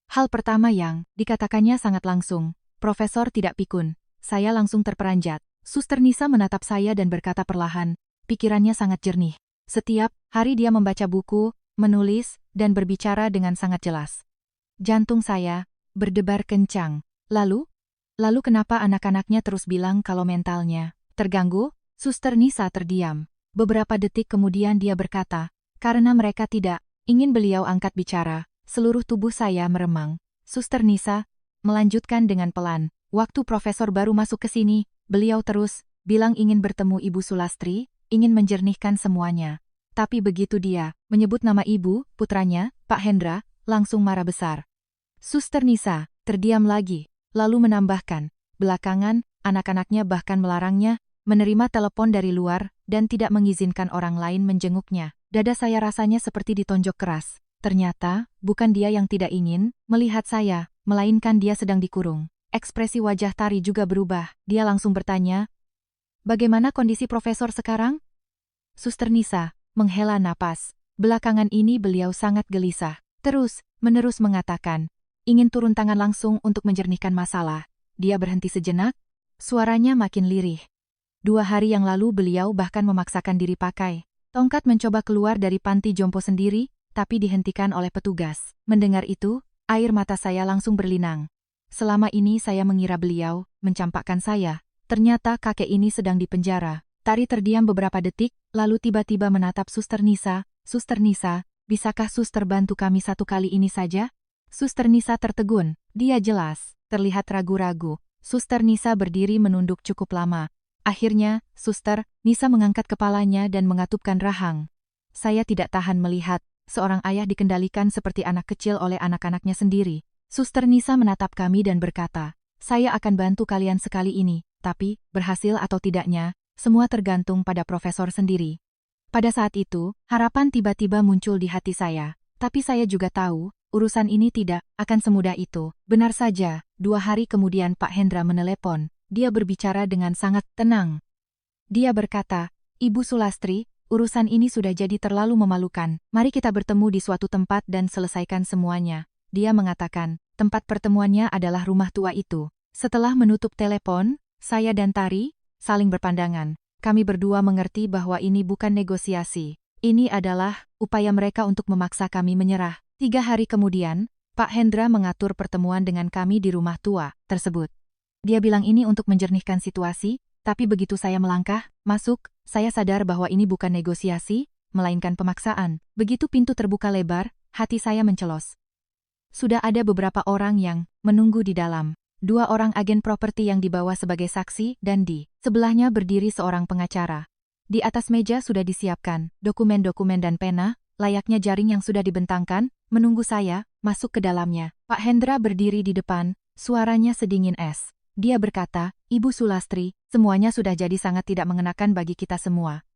Hal pertama yang dikatakannya sangat langsung, "Profesor tidak pikun." Saya langsung terperanjat. Suster Nisa menatap saya dan berkata perlahan, pikirannya sangat jernih. Setiap hari dia membaca buku, menulis, dan berbicara dengan sangat jelas. Jantung saya berdebar kencang. Lalu kenapa anak-anaknya terus bilang kalau mentalnya terganggu? Suster Nisa terdiam. Beberapa detik kemudian dia berkata, "Karena mereka tidak ingin beliau angkat bicara." Seluruh tubuh saya meremang. Suster Nisa melanjutkan dengan pelan, "Waktu profesor baru masuk ke sini, beliau terus bilang ingin bertemu Ibu Sulastri, ingin menjernihkan semuanya. Tapi begitu dia menyebut nama ibu, putranya, Pak Hendra, langsung marah besar." Suster Nisa terdiam lagi, lalu menambahkan, "Belakangan, anak-anaknya bahkan melarangnya menerima telepon dari luar dan tidak mengizinkan orang lain menjenguknya." Dada saya rasanya seperti ditonjok keras. Ternyata, bukan dia yang tidak ingin melihat saya, melainkan dia sedang dikurung. Ekspresi wajah Tari juga berubah. Dia langsung bertanya, "Bagaimana kondisi profesor sekarang?" Suster Nisa menghela napas. Belakangan ini beliau sangat gelisah. Terus-menerus mengatakan, ingin turun tangan langsung untuk menjernihkan masalah. Dia berhenti sejenak, suaranya makin lirih. 2 hari yang lalu beliau bahkan memaksakan diri pakai tongkat mencoba keluar dari panti jompo sendiri, tapi dihentikan oleh petugas. Mendengar itu, air mata saya langsung berlinang. Selama ini saya mengira beliau mencampakkan saya. Ternyata kakek ini sedang dipenjara. Tari terdiam beberapa detik, lalu tiba-tiba menatap Suster Nisa. "Suster Nisa, bisakah suster bantu kami satu kali ini saja?" Suster Nisa tertegun. Dia jelas terlihat ragu-ragu. Suster Nisa berdiri menunduk cukup lama. Akhirnya, Suster Nisa mengangkat kepalanya dan mengatupkan rahang. Saya tidak tahan melihat seorang ayah dikendalikan seperti anak kecil oleh anak-anaknya sendiri. Suster Nisa menatap kami dan berkata, "Saya akan bantu kalian sekali ini, tapi berhasil atau tidaknya, Semua tergantung pada profesor sendiri. Pada saat itu, harapan tiba-tiba muncul di hati saya. Tapi saya juga tahu, urusan ini tidak akan semudah itu. Benar saja, 2 hari kemudian Pak Hendra menelepon. Dia berbicara dengan sangat tenang. Dia berkata, "Ibu Sulastri, urusan ini sudah jadi terlalu memalukan. Mari kita bertemu di suatu tempat dan selesaikan semuanya." Dia mengatakan, tempat pertemuannya adalah rumah tua itu. Setelah menutup telepon, saya dan Tari saling berpandangan. Kami berdua mengerti bahwa ini bukan negosiasi. Ini adalah upaya mereka untuk memaksa kami menyerah. 3 hari kemudian, Pak Hendra mengatur pertemuan dengan kami di rumah tua tersebut. Dia bilang ini untuk menjernihkan situasi, tapi begitu saya melangkah masuk, saya sadar bahwa ini bukan negosiasi, melainkan pemaksaan. Begitu pintu terbuka lebar, hati saya mencelos. Sudah ada beberapa orang yang menunggu di dalam. 2 orang agen properti yang dibawa sebagai saksi dan di sebelahnya berdiri seorang pengacara. Di atas meja sudah disiapkan dokumen-dokumen dan pena, layaknya jaring yang sudah dibentangkan, menunggu saya masuk ke dalamnya. Pak Hendra berdiri di depan, suaranya sedingin es. Dia berkata, "Ibu Sulastri, semuanya sudah jadi sangat tidak mengenakan bagi kita semua.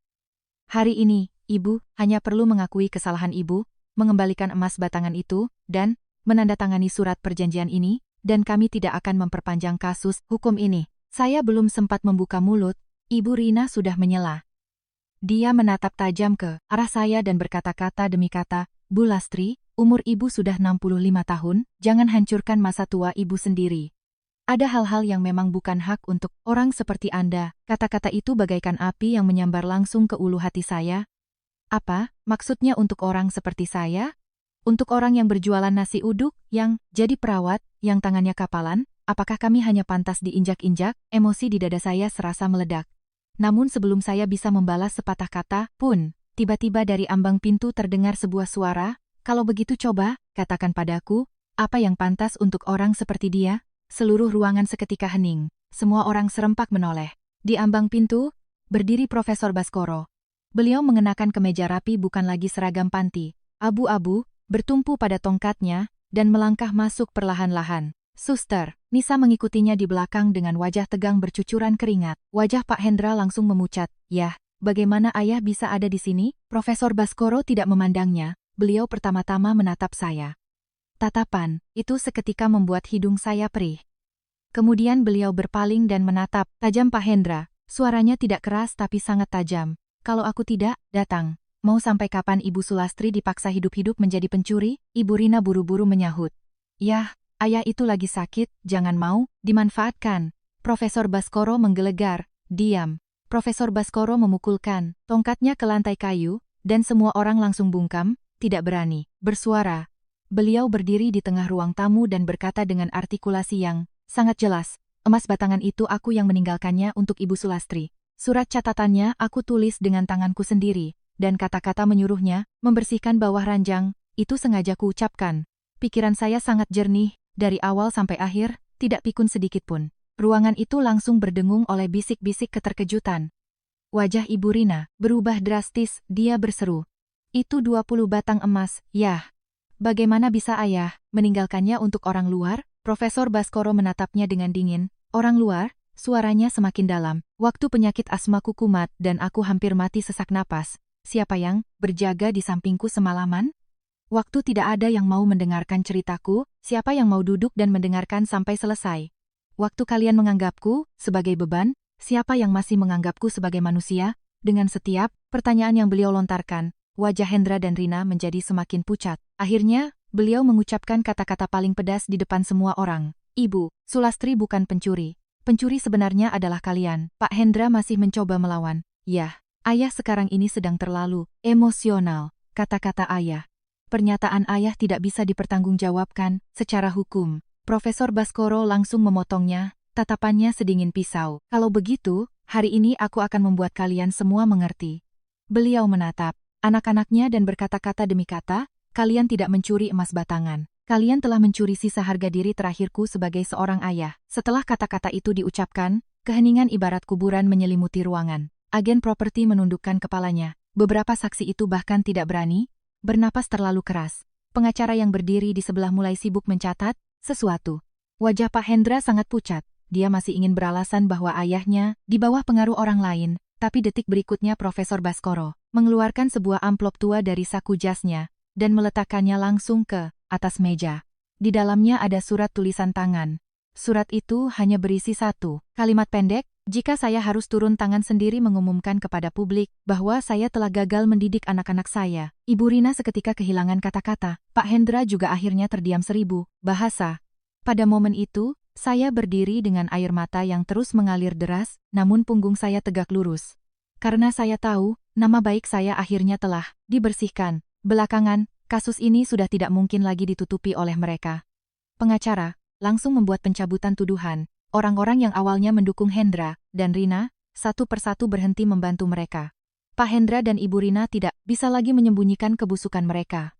Hari ini, Ibu hanya perlu mengakui kesalahan Ibu, mengembalikan emas batangan itu, dan menandatangani surat perjanjian ini, dan kami tidak akan memperpanjang kasus hukum ini." Saya belum sempat membuka mulut, Ibu Rina sudah menyela. Dia menatap tajam ke arah saya dan berkata-kata demi kata, "Bu Lastri, umur Ibu sudah 65 tahun, jangan hancurkan masa tua Ibu sendiri. Ada hal-hal yang memang bukan hak untuk orang seperti Anda." Kata-kata itu bagaikan api yang menyambar langsung ke ulu hati saya. Apa maksudnya untuk orang seperti saya? Untuk orang yang berjualan nasi uduk, yang jadi perawat, yang tangannya kapalan, apakah kami hanya pantas diinjak-injak? Emosi di dada saya serasa meledak. Namun sebelum saya bisa membalas sepatah kata pun, tiba-tiba dari ambang pintu terdengar sebuah suara, "Kalau begitu coba, katakan padaku, apa yang pantas untuk orang seperti dia?" Seluruh ruangan seketika hening. Semua orang serempak menoleh. Di ambang pintu, berdiri Profesor Baskoro. Beliau mengenakan kemeja rapi bukan lagi seragam panti. Abu-abu, bertumpu pada tongkatnya, dan melangkah masuk perlahan-lahan. "Suster," Nisa mengikutinya di belakang dengan wajah tegang bercucuran keringat. Wajah Pak Hendra langsung memucat. "Yah, bagaimana ayah bisa ada di sini?" Profesor Baskoro tidak memandangnya, beliau pertama-tama menatap saya. Tatapan itu seketika membuat hidung saya perih. Kemudian beliau berpaling dan menatap tajam Pak Hendra, suaranya tidak keras tapi sangat tajam. "Kalau aku tidak datang, mau sampai kapan Ibu Sulastri dipaksa hidup-hidup menjadi pencuri?" Ibu Rina buru-buru menyahut. "Yah, ayah itu lagi sakit, jangan mau dimanfaatkan." Profesor Baskoro menggelegar. "Diam." Profesor Baskoro memukulkan tongkatnya ke lantai kayu, dan semua orang langsung bungkam, tidak berani bersuara. Beliau berdiri di tengah ruang tamu dan berkata dengan artikulasi yang sangat jelas, "Emas batangan itu aku yang meninggalkannya untuk Ibu Sulastri. Surat catatannya aku tulis dengan tanganku sendiri, dan kata-kata menyuruhnya membersihkan bawah ranjang, itu sengaja kuucapkan. Pikiran saya sangat jernih, dari awal sampai akhir, tidak pikun sedikit pun." Ruangan itu langsung berdengung oleh bisik-bisik keterkejutan. Wajah Ibu Rina berubah drastis, dia berseru, "Itu 20 batang emas, yah. Bagaimana bisa ayah meninggalkannya untuk orang luar?" Profesor Baskoro menatapnya dengan dingin. "Orang luar?" Suaranya semakin dalam. "Waktu penyakit asmaku kumat dan aku hampir mati sesak napas, siapa yang berjaga di sampingku semalaman? Waktu tidak ada yang mau mendengarkan ceritaku, siapa yang mau duduk dan mendengarkan sampai selesai? Waktu kalian menganggapku sebagai beban, siapa yang masih menganggapku sebagai manusia?" Dengan setiap pertanyaan yang beliau lontarkan, wajah Hendra dan Rina menjadi semakin pucat. Akhirnya, beliau mengucapkan kata-kata paling pedas di depan semua orang. "Ibu Sulastri bukan pencuri. Pencuri sebenarnya adalah kalian." Pak Hendra masih mencoba melawan. "Yah, ayah sekarang ini sedang terlalu emosional." Kata-kata ayah. Pernyataan ayah tidak bisa dipertanggungjawabkan secara hukum. Profesor Baskoro langsung memotongnya, tatapannya sedingin pisau. "Kalau begitu, hari ini aku akan membuat kalian semua mengerti." Beliau menatap anak-anaknya dan berkata-kata demi kata, "Kalian tidak mencuri emas batangan. Kalian telah mencuri sisa harga diri terakhirku sebagai seorang ayah." Setelah kata-kata itu diucapkan, keheningan ibarat kuburan menyelimuti ruangan. Agen properti menundukkan kepalanya. Beberapa saksi itu bahkan tidak berani bernapas terlalu keras. Pengacara yang berdiri di sebelah mulai sibuk mencatat sesuatu. Wajah Pak Hendra sangat pucat. Dia masih ingin beralasan bahwa ayahnya di bawah pengaruh orang lain, Tapi detik berikutnya Profesor Baskoro mengeluarkan sebuah amplop tua dari saku jasnya dan meletakkannya langsung ke atas meja. Di dalamnya ada surat tulisan tangan. Surat itu hanya berisi satu kalimat pendek, "Jika saya harus turun tangan sendiri mengumumkan kepada publik bahwa saya telah gagal mendidik anak-anak saya." Ibu Rina seketika kehilangan kata-kata. Pak Hendra juga akhirnya terdiam 1000 bahasa. Pada momen itu, saya berdiri dengan air mata yang terus mengalir deras, namun punggung saya tegak lurus. Karena saya tahu, nama baik saya akhirnya telah dibersihkan. Belakangan, kasus ini sudah tidak mungkin lagi ditutupi oleh mereka. Pengacara langsung membuat pencabutan tuduhan. Orang-orang yang awalnya mendukung Hendra dan Rina, satu persatu berhenti membantu mereka. Pak Hendra dan Ibu Rina tidak bisa lagi menyembunyikan kebusukan mereka.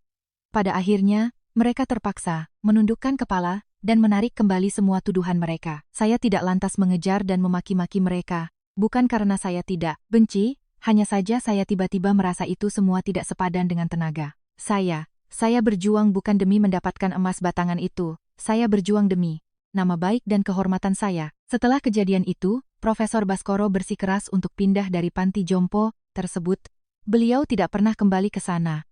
Pada akhirnya, mereka terpaksa menundukkan kepala dan menarik kembali semua tuduhan mereka. Saya tidak lantas mengejar dan memaki-maki mereka. Bukan karena saya tidak benci, hanya saja saya tiba-tiba merasa itu semua tidak sepadan dengan tenaga. Saya berjuang bukan demi mendapatkan emas batangan itu. Saya berjuang demi nama baik dan kehormatan saya. Setelah kejadian itu, Profesor Baskoro bersikeras untuk pindah dari panti jompo tersebut. Beliau tidak pernah kembali ke sana.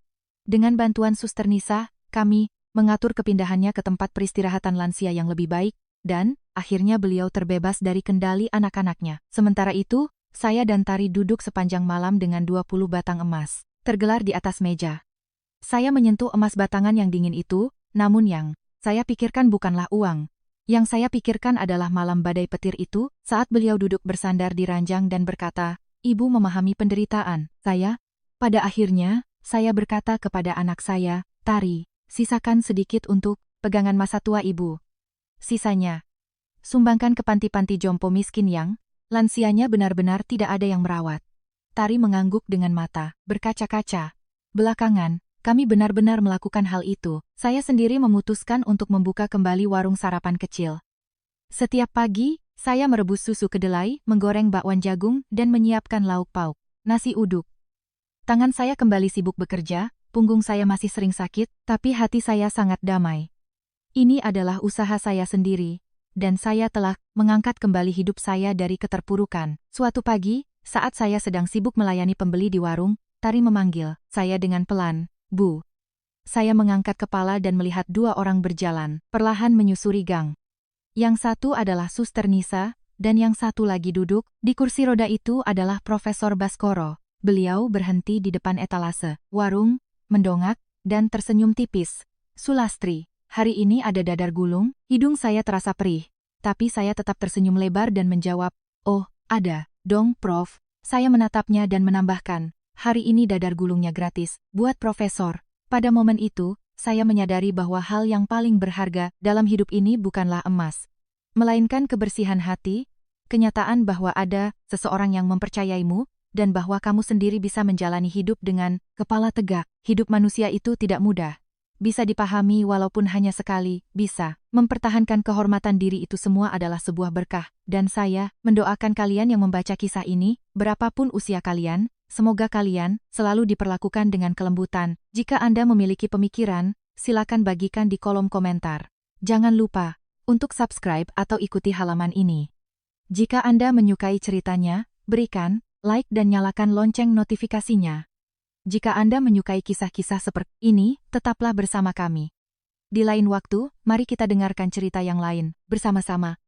Dengan bantuan Suster Nisa, kami mengatur kepindahannya ke tempat peristirahatan lansia yang lebih baik, dan akhirnya beliau terbebas dari kendali anak-anaknya. Sementara itu, saya dan Tari duduk sepanjang malam dengan 20 batang emas tergelar di atas meja. Saya menyentuh emas batangan yang dingin itu, namun yang saya pikirkan bukanlah uang. Yang saya pikirkan adalah malam badai petir itu, saat beliau duduk bersandar di ranjang dan berkata, "Ibu memahami penderitaan saya." Pada akhirnya, saya berkata kepada anak saya, "Tari, sisakan sedikit untuk pegangan masa tua ibu. Sisanya sumbangkan ke panti-panti jompo miskin yang lansianya benar-benar tidak ada yang merawat." Tari mengangguk dengan mata berkaca-kaca. Belakangan, kami benar-benar melakukan hal itu. Saya sendiri memutuskan untuk membuka kembali warung sarapan kecil. Setiap pagi, saya merebus susu kedelai, menggoreng bakwan jagung, dan menyiapkan lauk pauk, nasi uduk. Tangan saya kembali sibuk bekerja, punggung saya masih sering sakit, tapi hati saya sangat damai. Ini adalah usaha saya sendiri, dan saya telah mengangkat kembali hidup saya dari keterpurukan. Suatu pagi, saat saya sedang sibuk melayani pembeli di warung, Tari memanggil saya dengan pelan, "Bu." Saya mengangkat kepala dan melihat 2 orang berjalan, perlahan menyusuri gang. Yang satu adalah Suster Nisa, dan yang satu lagi duduk di kursi roda itu adalah Profesor Baskoro. Beliau berhenti di depan etalase warung, mendongak, dan tersenyum tipis. "Sulastri, hari ini ada dadar gulung?" Hidung saya terasa perih, tapi saya tetap tersenyum lebar dan menjawab, "Oh, ada dong, Prof." Saya menatapnya dan menambahkan, "Hari ini dadar gulungnya gratis, buat Profesor." Pada momen itu, saya menyadari bahwa hal yang paling berharga dalam hidup ini bukanlah emas, melainkan kebersihan hati, kenyataan bahwa ada seseorang yang mempercayaimu, dan bahwa kamu sendiri bisa menjalani hidup dengan kepala tegak. Hidup manusia itu tidak mudah. Bisa dipahami walaupun hanya sekali, bisa mempertahankan kehormatan diri, itu semua adalah sebuah berkah. Dan saya mendoakan kalian yang membaca kisah ini, berapapun usia kalian, semoga kalian selalu diperlakukan dengan kelembutan. Jika Anda memiliki pemikiran, silakan bagikan di kolom komentar. Jangan lupa untuk subscribe atau ikuti halaman ini. Jika Anda menyukai ceritanya, berikan like dan nyalakan lonceng notifikasinya. Jika Anda menyukai kisah-kisah seperti ini, tetaplah bersama kami. Di lain waktu, mari kita dengarkan cerita yang lain bersama-sama.